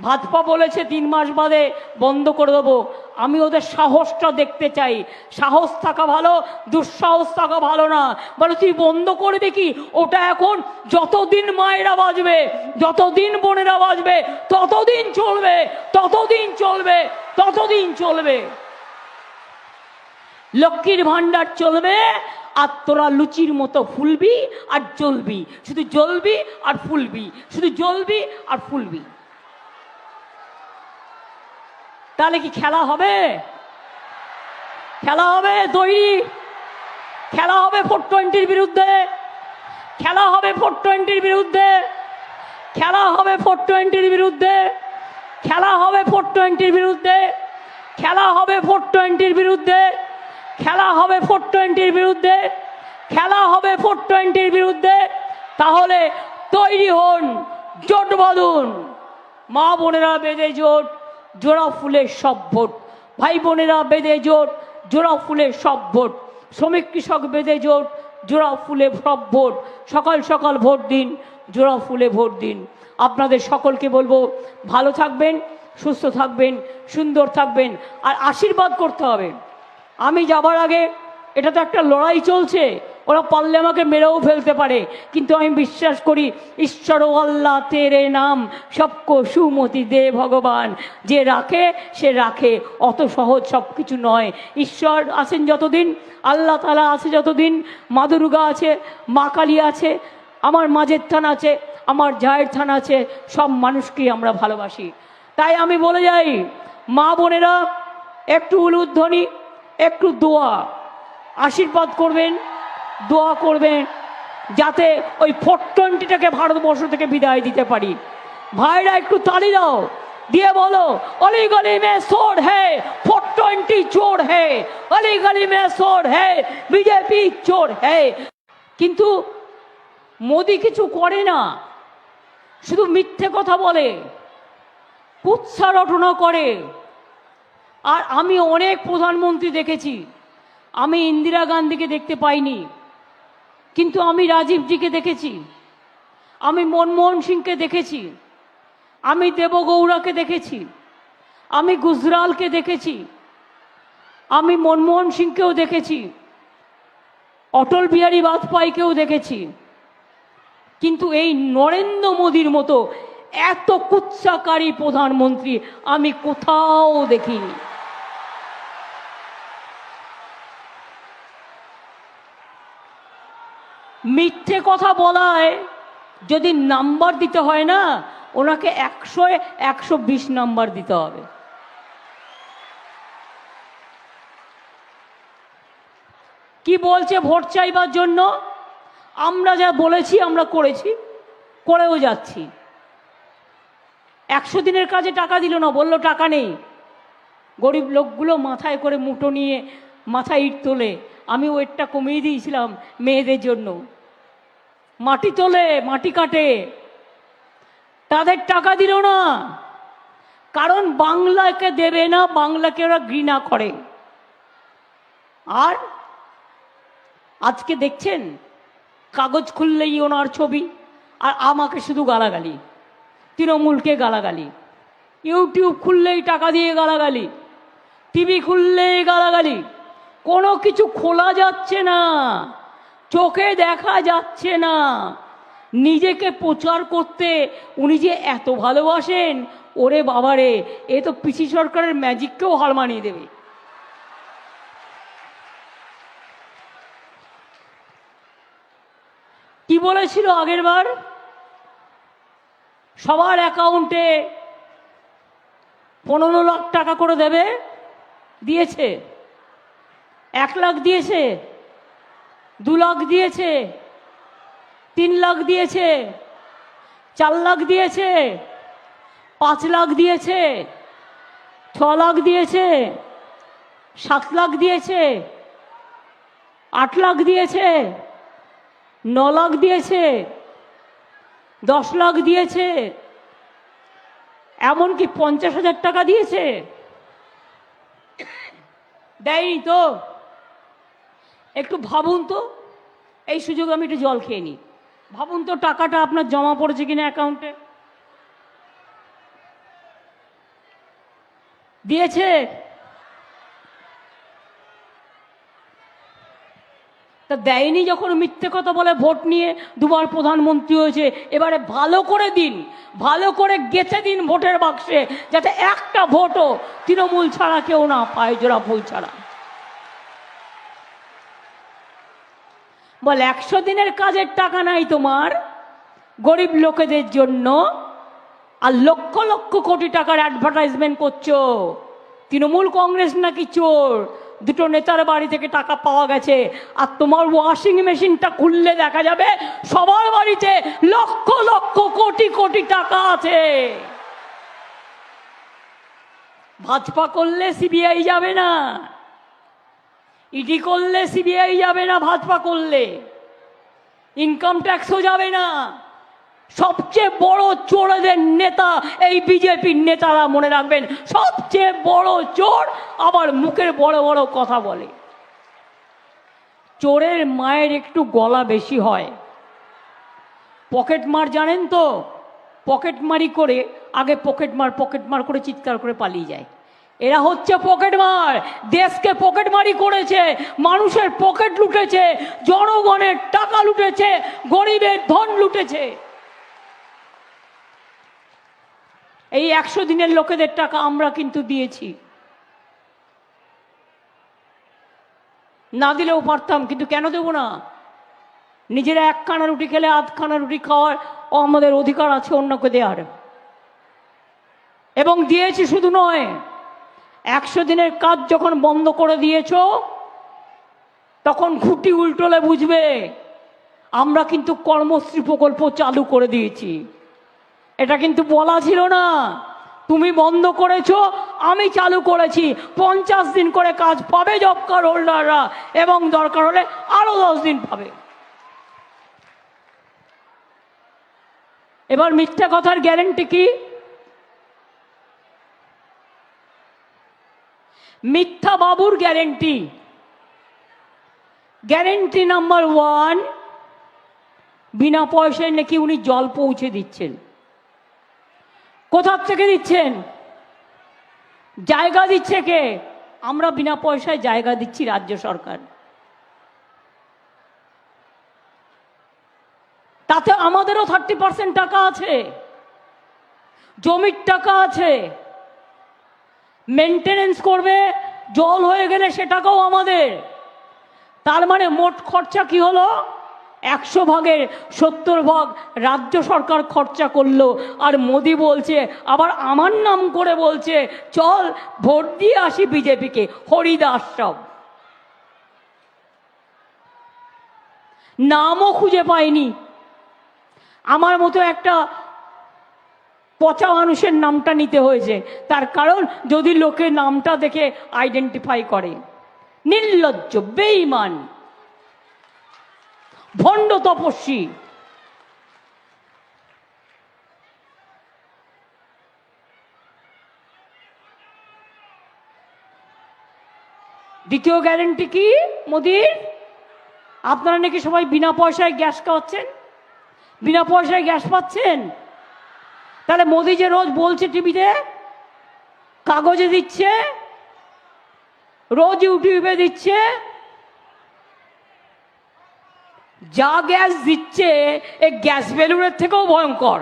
ভাজপা বলেছে 3 মাস বাদে বন্ধ করে দেবো। আমি ওদের সাহসটা দেখতে চাই। সাহস থাকা ভালো, দুঃসাহস থাকা ভালো না। বলে তুই বন্ধ করবি কি? ওটা এখন যতদিন মায়েরা বাঁচবে, যতদিন বোনেরা বাঁচবে, ততদিন চলবে, ততদিন চলবে, ততদিন চলবে। লক্ষ্মীর ভাণ্ডার চলবে, আর তোরা লুচির মতো ফুলবি আর জ্বলবি, শুধু জ্বলবি আর ফুলবি, শুধু জ্বলবি আর ফুলবি। তাহলে কি খেলা হবে? খেলা হবে তৈরি, খেলা হবে 420-র বিরুদ্ধে, খেলা হবে 420-র বিরুদ্ধে, খেলা হবে 420-র বিরুদ্ধে, খেলা হবে 420-র বিরুদ্ধে, খেলা হবে 420-র বিরুদ্ধে, খেলা হবে 420-র বিরুদ্ধে, খেলা হবে 420-র বিরুদ্ধে। তাহলে তৈরি হন, জোট বাঁধুন। মা বোনেরা বেঁধে জোট, জোড়া ফুলের সব ভোট। ভাই বোনেরা বেঁধে জোট, জোড়া ফুলের সব ভোট। শ্রমিক কৃষক বেঁধে জোট, জোড়া ফুলে সব ভোট। সকাল সকাল ভোট দিন, জোড়া ফুলে ভোট দিন। আপনাদের সকলকে বলবো, ভালো থাকবেন, সুস্থ থাকবেন, সুন্দর থাকবেন, আর আশীর্বাদ করতে হবে। আমি যাবার আগে, এটা তো একটা লড়াই চলছে, ওরা পারলে আমাকে মেরেও ফেলতে পারে, কিন্তু আমি বিশ্বাস করি ঈশ্বর আল্লাহ তেরে নাম সবকো সুমতি দে ভগবান। যে রাখে সে রাখে, অত সহজ সব কিছু নয়। ঈশ্বর আছেন যতদিন, আল্লাহ তাআলা আছে যতদিন, মা দুর্গা আছে, মা কালী আছে, আমার মাঝের থান আছে, আমার জায়ের থান আছে, সব মানুষকেই আমরা ভালোবাসি। তাই আমি বলে যাই, মা বোনেরা একটু উলুধ্বনি, একটু দোয়া, আশীর্বাদ করবেন, দোয়া করবেন, যাতে ওই 420টাকে ভারতবর্ষ থেকে বিদায় দিতে পারি। ভাইরা একটু তালি দাও, দিয়ে বলো অলি গলি মে সোর হে 420 চোর হে, অলি গলি মে সোর হে বিজেপি চোর হে। কিন্তু মোদি কিছু করে না, শুধু মিথ্যে কথা বলে, কুৎসা রটনা করে। আর আমি অনেক প্রধানমন্ত্রী দেখেছি, আমি ইন্দিরা গান্ধীকে দেখতে পাইনি, কিন্তু আমি রাজীবজিকে দেখেছি, আমি মনমোহন সিংকে দেখেছি, আমি দেবগৌড়াকে দেখেছি, আমি গুজরালকে দেখেছি, আমি মনমোহন সিংকেও দেখেছি, অটল বিহারী বাজপেয়ীকেও দেখেছি। কিন্তু এই নরেন্দ্র মোদীর মতো এত কুৎসাকারী প্রধানমন্ত্রী আমি কোথাও দেখিনি। মিথ্যে কথা বলায় যদি নাম্বার দিতে হয় না, ওনাকে 100-এ 120 নাম্বার দিতে হবে। কি বলছে ভোট চাইবার জন্য? আমরা যা বলেছি আমরা করেছি, করেও যাচ্ছি। 100 দিনের কাজে টাকা দিল না, বলল টাকা নেই। গরিব লোকগুলো মাথায় করে মুঠো নিয়ে মাথায় ইট তোলে। আমি ওয়েটটা কমিয়ে দিয়েছিলাম মেয়েদের জন্য। মাটি তোলে, মাটি কাটে, তাদের টাকা দিল না, কারণ বাংলাকে দেবে না, বাংলাকে ওরা ঘৃণা করে। আর আজকে দেখছেন কাগজ খুললেই ওনার ছবি, আর আমাকে শুধু গালাগালি, তৃণমূলকে গালাগালি, ইউটিউব খুললেই টাকা দিয়ে গালাগালি, টিভি খুললেই গালাগালি, কোনো কিছু খোলা যাচ্ছে না, চোখে দেখা যাচ্ছে না। নিজেকে প্রচার করতে উনি যে এত ভালোবাসেন, ওরে বাবারে, এ তো পিসি সরকারের ম্যাজিককেও হার মানিয়ে দেবে। কি বলেছিল আগের বার? সবার অ্যাকাউন্টে 15 লাখ টাকা করে দেবে, দিয়েছে। 1 লাখ দিয়েছে, 2 লাখ দিয়েছে, 3 লাখ দিয়েছে, 4 লাখ দিয়েছে, 5 লাখ দিয়েছে, 6 লাখ দিয়েছে, 7 লাখ দিয়েছে, 8 লাখ দিয়েছে, 9 লাখ দিয়েছে, 10 লাখ দিয়েছে, এমনকি 50,000 টাকা দিয়েছে। দেয়নি তো? একটু ভাবুন তো, এই সুযোগে আমি একটু জল খেয়ে নিই। ভাবুন তো টাকাটা আপনার জমা পড়েছে কিনা অ্যাকাউন্টে। দিয়েছে? তা দেয়নি যখন মিথ্যে কথা বলে ভোট নিয়ে 2বার প্রধানমন্ত্রী হয়েছে, এবারে ভালো করে দিন, ভালো করে গেঁথে দিন ভোটের বাক্সে, যাতে একটা ভোটও তৃণমূল ছাড়া কেউ না পায়, জোড়া ফুল ছাড়া। বল 100 দিনের কাজের টাকা নাই তোমার গরিব লোকেদের জন্য, আর লক্ষ লক্ষ কোটি টাকার অ্যাডভার্টাইজমেন্ট করছো। তৃণমূল কংগ্রেস নাকি চোর, দুটো নেতার বাড়ি থেকে টাকা পাওয়া গেছে। আর তোমার ওয়াশিং মেশিনটা খুললে দেখা যাবে সবার বাড়িতে লক্ষ লক্ষ কোটি কোটি টাকা আছে। ভাজপা করলে সিবিআই যাবে না, ইডি করলে সিবিআই যাবে না, ভাজপা করলে ইনকাম ট্যাক্সও যাবে না। সবচেয়ে বড় চোরদের নেতা এই বিজেপির নেতারা, মনে রাখবেন, সবচেয়ে বড় চোর, আবার মুখের বড় বড় কথা বলে। চোরের মায়ের একটু গলা বেশি হয়। পকেট মার জানেন তো? পকেট মারি করে আগে পকেট মার করে চিৎকার করে পালিয়ে যায়। এরা হচ্ছে পকেট মার, দেশকে পকেট মারি করেছে, মানুষের পকেট লুটেছে, জনগণের টাকা লুটেছে, গরিবের ধন লুটেছে। এই 100 দিনের লোকেদের টাকা আমরা কিন্তু দিয়েছি। না দিলেও পারতাম, কিন্তু কেন দেব না? নিজেরা 1 খানা রুটি খেলে 8 খানা রুটি খাওয়ার আমাদের অধিকার আছে অন্যকে দেওয়ার। এবং দিয়েছি শুধু নয়, 100 দিনের কাজ যখন বন্ধ করে দিয়েছ, তখন খুঁটি উল্টোলে বুঝবে আমরা কিন্তু কর্মশ্রী প্রকল্প চালু করে দিয়েছি। এটা কিন্তু বলা ছিল না, তুমি বন্ধ করেছো, আমি চালু করেছি। 50 দিন করে কাজ পাবে জব কার্ড হোল্ডাররা, এবং দরকার হলে আরো 10 দিন পাবে। এবার মিথ্যা কথার গ্যারেন্টি কি? মিথ্যা বাবুর গ্যারেন্টি, গ্যারেন্টি নাম্বার 1, বিনা পয়সায় নাকি উনি জল পৌঁছে দিচ্ছেন। কোথার থেকে দিচ্ছেন? জায়গা দিচ্ছে কে? আমরা বিনা পয়সায় জায়গা দিচ্ছি, রাজ্য সরকার। তাতে আমাদেরও 30% টাকা আছে, জমির টাকা আছে। মেনটেনেন্স করবে, জল হয়ে গেলে সে টাকাও আমাদের। তার মানে মোট খরচা কি হলো? 100 ভাগের 70 ভাগ রাজ্য সরকার খরচা করলো। আর মোদি বলছে, আবার আমার নাম করে বলছে, চল ভোট দিয়ে আসি বিজেপিকে। হরিদাস সব নামও খুঁজে পাইনি। আমার মতো একটা পচা মানুষের নামটা নিতে হয়েছে, তার কারণ যদি লোকে নামটা দেখে আইডেন্টিফাই করে। নির্লজ্জ, বেঈমান, ভণ্ড তপস্বী। দ্বিতীয় গ্যারেন্টি কি মোদির? আপনারা নাকি সবাই বিনা পয়সায় গ্যাস খাওয়াচ্ছেন, বিনা পয়সায় গ্যাস পাচ্ছেন। তাহলে মোদি যে রোজ বলছে টিভিতে, কাগজে দিচ্ছে, রোজ ইউটিউবে দিচ্ছে, যা গ্যাস দিচ্ছে এই গ্যাস বেলুনের থেকেও ভয়ঙ্কর।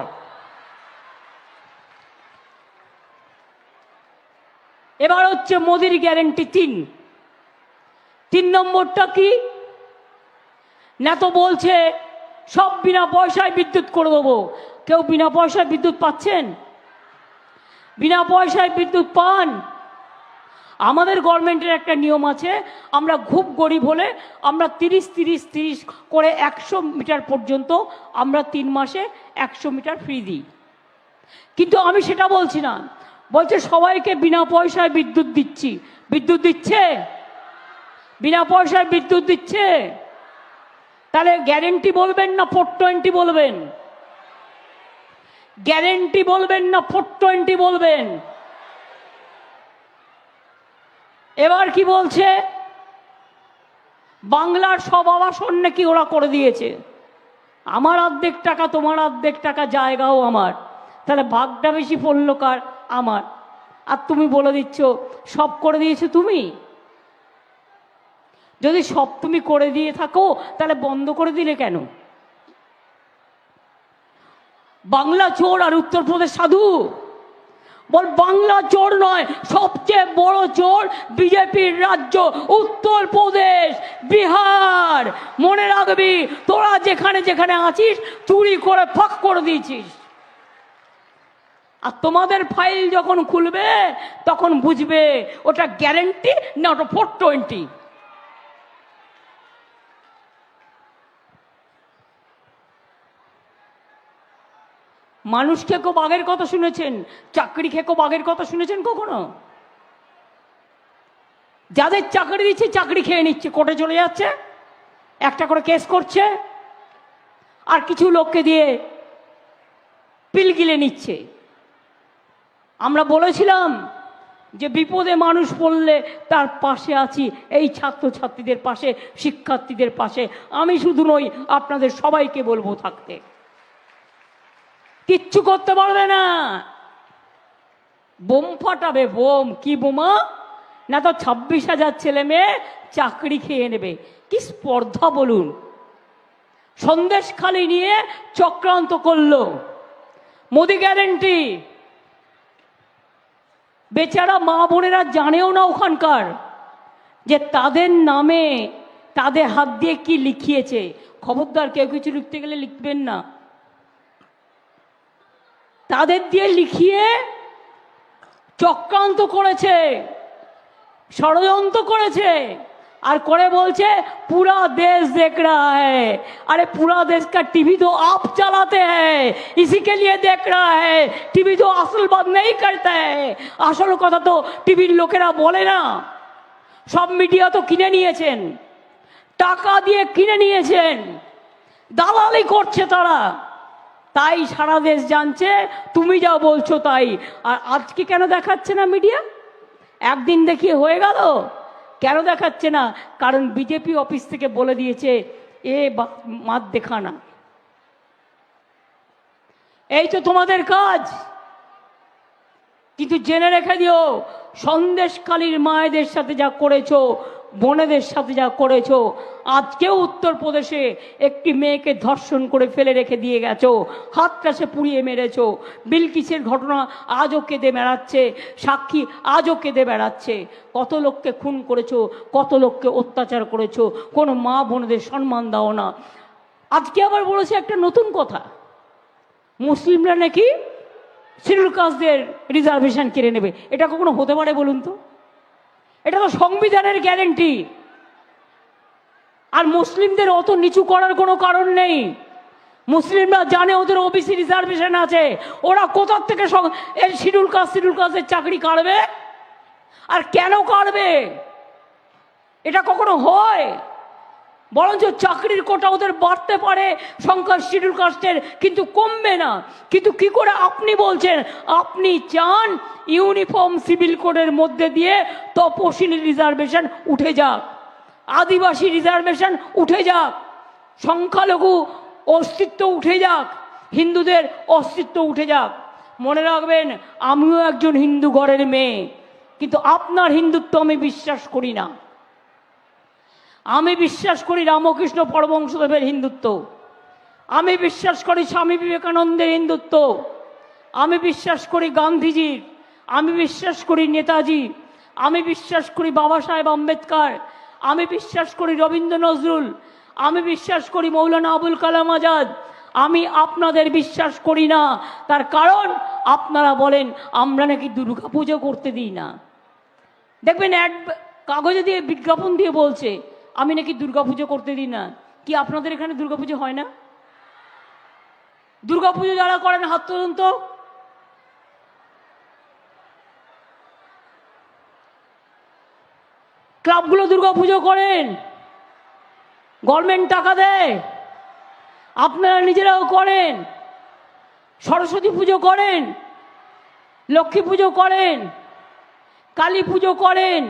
এবার হচ্ছে মোদির গ্যারেন্টি 3 নম্বরটা কি না? তো বলছে সব বিনা পয়সায় বিদ্যুৎ করে দেবো। কেউ বিনা পয়সায় বিদ্যুৎ পাচ্ছেন? বিনা পয়সায় বিদ্যুৎ পান? আমাদের গভর্নমেন্টের একটা নিয়ম আছে, আমরা খুব গরিব হলে আমরা 30 করে 100 মিটার পর্যন্ত আমরা 3 মাসে 100 মিটার ফ্রি দিই। কিন্তু আমি সেটা বলছি না, বলছে সবাইকে বিনা পয়সায় বিদ্যুৎ দিচ্ছি। বিদ্যুৎ দিচ্ছে? বিনা পয়সায় বিদ্যুৎ দিচ্ছে? তাহলে গ্যারেন্টি বলবেন না 420 বলবেন? গ্যারেন্টি বলবেন না 420 বলবেন? এবার কি বলছে? বাংলার সব আবাসন নাকি ওরা করে দিয়েছে। আমার অর্ধেক টাকা, তোমার অর্ধেক টাকা, জায়গাও আমার, তাহলে ভাগটা বেশি পড়লো কার? আমার। আর তুমি বলে দিচ্ছ সব করে দিয়েছো তুমি। যদি সব তুমি করে দিয়ে থাকো তাহলে বন্ধ করে দিলে কেন? বাংলা চোর আর উত্তরপ্রদেশ সাধু। বল বাংলা চোর নয়, সবচেয়ে বড় চোর বিজেপির রাজ্য উত্তরপ্রদেশ, বিহার। মনে রাখবি, তোরা যেখানে যেখানে আছিস চুরি করে ফাঁক করে দিয়েছিস। আর তোমাদের ফাইল যখন খুলবে তখন বুঝবে ওটা গ্যারেন্টি না ওটা 420। মানুষ খেকো বাঘের কথা শুনেছেন? চাকরি খেকো বাঘের কথা শুনেছেন কখনো? যাদের চাকরি দিচ্ছে চাকরি খেয়ে নিচ্ছে, কোর্টে চলে যাচ্ছে, একটা করে কেস করছে, আর কিছু লোককে দিয়ে পিল গিলে নিচ্ছে। আমরা বলেছিলাম যে বিপদে মানুষ পড়লে তার পাশে আছি, এই ছাত্রছাত্রীদের পাশে, শিক্ষার্থীদের পাশে। আমি শুধু নই, আপনাদের সবাইকে বলবো থাকতে। কিচ্ছু করতে পারবে না, বোম ফাটাবে। বোম কি বোমা? না তো 26,000 ছেলে মেয়ে চাকরি খেয়ে নেবে। কি স্পর্ধা বলুন! সন্দেশখালি নিয়ে চক্রান্ত করলো। মোদি গ্যারেন্টি, বেচারা মা বোনেরা জানেও না ওখানকার যে তাদের নামে তাদের হাত দিয়ে কি লিখিয়েছে। খবরদার কেউ কিছু লিখতে গেলে লিখবেন না। তাদের দিয়ে লিখিয়ে চক্রান্ত করেছে, ষড়যন্ত্র করেছে, আর করে বলছে পুরা দেশ देख रहा है। अरे पूरा देश का टीवी तो आप चलाते हैं, इसी के लिए देख रहा है। टीवी तो असल बात नहीं करता है। আসল কথা তো টিভির লোকেরা বলে না। সব মিডিয়া তো কিনে নিয়েছেন, টাকা দিয়ে কিনে নিয়েছেন, দালালি করছে তারা। তাই সারা দেশ জানছে তুমি যা বলছো তাই। আর আজকে কেন দেখাচ্ছে না মিডিয়া? একদিন দেখিয়ে হয়ে গেল, কেন দেখাচ্ছে না? কারণ বিজেপি অফিস থেকে বলে দিয়েছে এ মাত দেখানা। এই তো তোমাদের কাজ। কিন্তু জেনে রেখে দিও, সন্দেশখালীর মায়েদের সাথে যা করেছো, বোনেদের সাথে যা করেছো, আজকেও উত্তরপ্রদেশে একটি মেয়েকে ধর্ষণ করে ফেলে রেখে দিয়ে গেছো, হাতটা সে পুড়িয়ে মেরেছো। বিলকিসের ঘটনা আজও কেঁদে বেড়াচ্ছে, সাক্ষী আজও কেঁদে বেড়াচ্ছে। কত লোককে খুন করেছো, কত লোককে অত্যাচার করেছো, কোনো মা বোনেদের সম্মান দাও না। আজকে আবার বলেছে একটা নতুন কথা, মুসলিমরা নাকি শিডিউল কাস্টদের রিজার্ভেশন কেড়ে নেবে। এটা কখনো হতে পারে বলুন তো? এটা তো সংবিধানের গ্যারেন্টি। আর মুসলিমদের অত নিচু করার কোনো কারণ নেই। মুসলিমরা জানে ওদের ওবিসি রিজার্ভেশন আছে, ওরা কোথার থেকে এই শিডিউল কাস্টের চাকরি কাটবে? আর কেন কাটবে? এটা কখনো হয়? বরঞ্চ চাকরির কোটা ওদের বাড়তে পারে সংখ্যা শিডিউল কাস্টের, কিন্তু কমবে না। কিন্তু কি করে আপনি বলছেন আপনি চান ইউনিফর্ম সিভিল কোডের মধ্যে দিয়ে তপশিলি রিজার্ভেশন উঠে যাক, আদিবাসী রিজার্ভেশন উঠে যাক, সংখ্যালঘু অস্তিত্ব উঠে যাক, হিন্দুদের অস্তিত্ব উঠে যাক। মনে রাখবেন, আমিও একজন হিন্দু ঘরের মেয়ে, কিন্তু আপনার হিন্দুত্ব আমি বিশ্বাস করি না। আমি বিশ্বাস করি রামকৃষ্ণ পরমহংসদেবের হিন্দুত্ব, আমি বিশ্বাস করি স্বামী বিবেকানন্দের হিন্দুত্ব, আমি বিশ্বাস করি গান্ধীজির, আমি বিশ্বাস করি নেতাজি, আমি বিশ্বাস করি বাবা সাহেব আম্বেদকর, আমি বিশ্বাস করি রবীন্দ্র নজরুল, আমি বিশ্বাস করি মৌলানা আবুল কালাম আজাদ, আমি আপনাদের বিশ্বাস করি না। তার কারণ আপনারা বলেন আমরা নাকি দুর্গা পুজো করতে দিই না। দেখবেন কাগজে দিয়ে বিজ্ঞাপন দিয়ে বলছে আমি নাকি দুর্গা পুজো করতে দিই না। কি আপনাদের এখানে দুর্গা পুজো হয় না? দুর্গা পুজো যারা করেন হাত তুলুন তো। ক্লাবগুলো দুর্গা পুজো করেন, গভর্নমেন্ট টাকা দেয়, আপনারা নিজেরাও করেন, সরস্বতী পুজো করেন, লক্ষ্মী পুজো করেন, কালী পুজো করেন,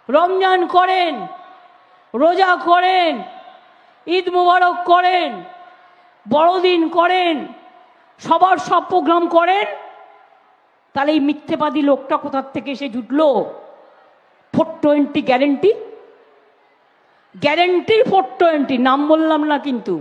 রমজান করেন, রোজা করেন, ঈদ মুবারক করেন, বড়দিন করেন, সবার সব প্রোগ্রাম করেন। তাহলে এই মিথ্যেবাদী লোকটা কোথার থেকে এসে জুটলো? 420 গ্যারেন্টি, গ্যারেন্টির 420, নাম বললাম না কিন্তু।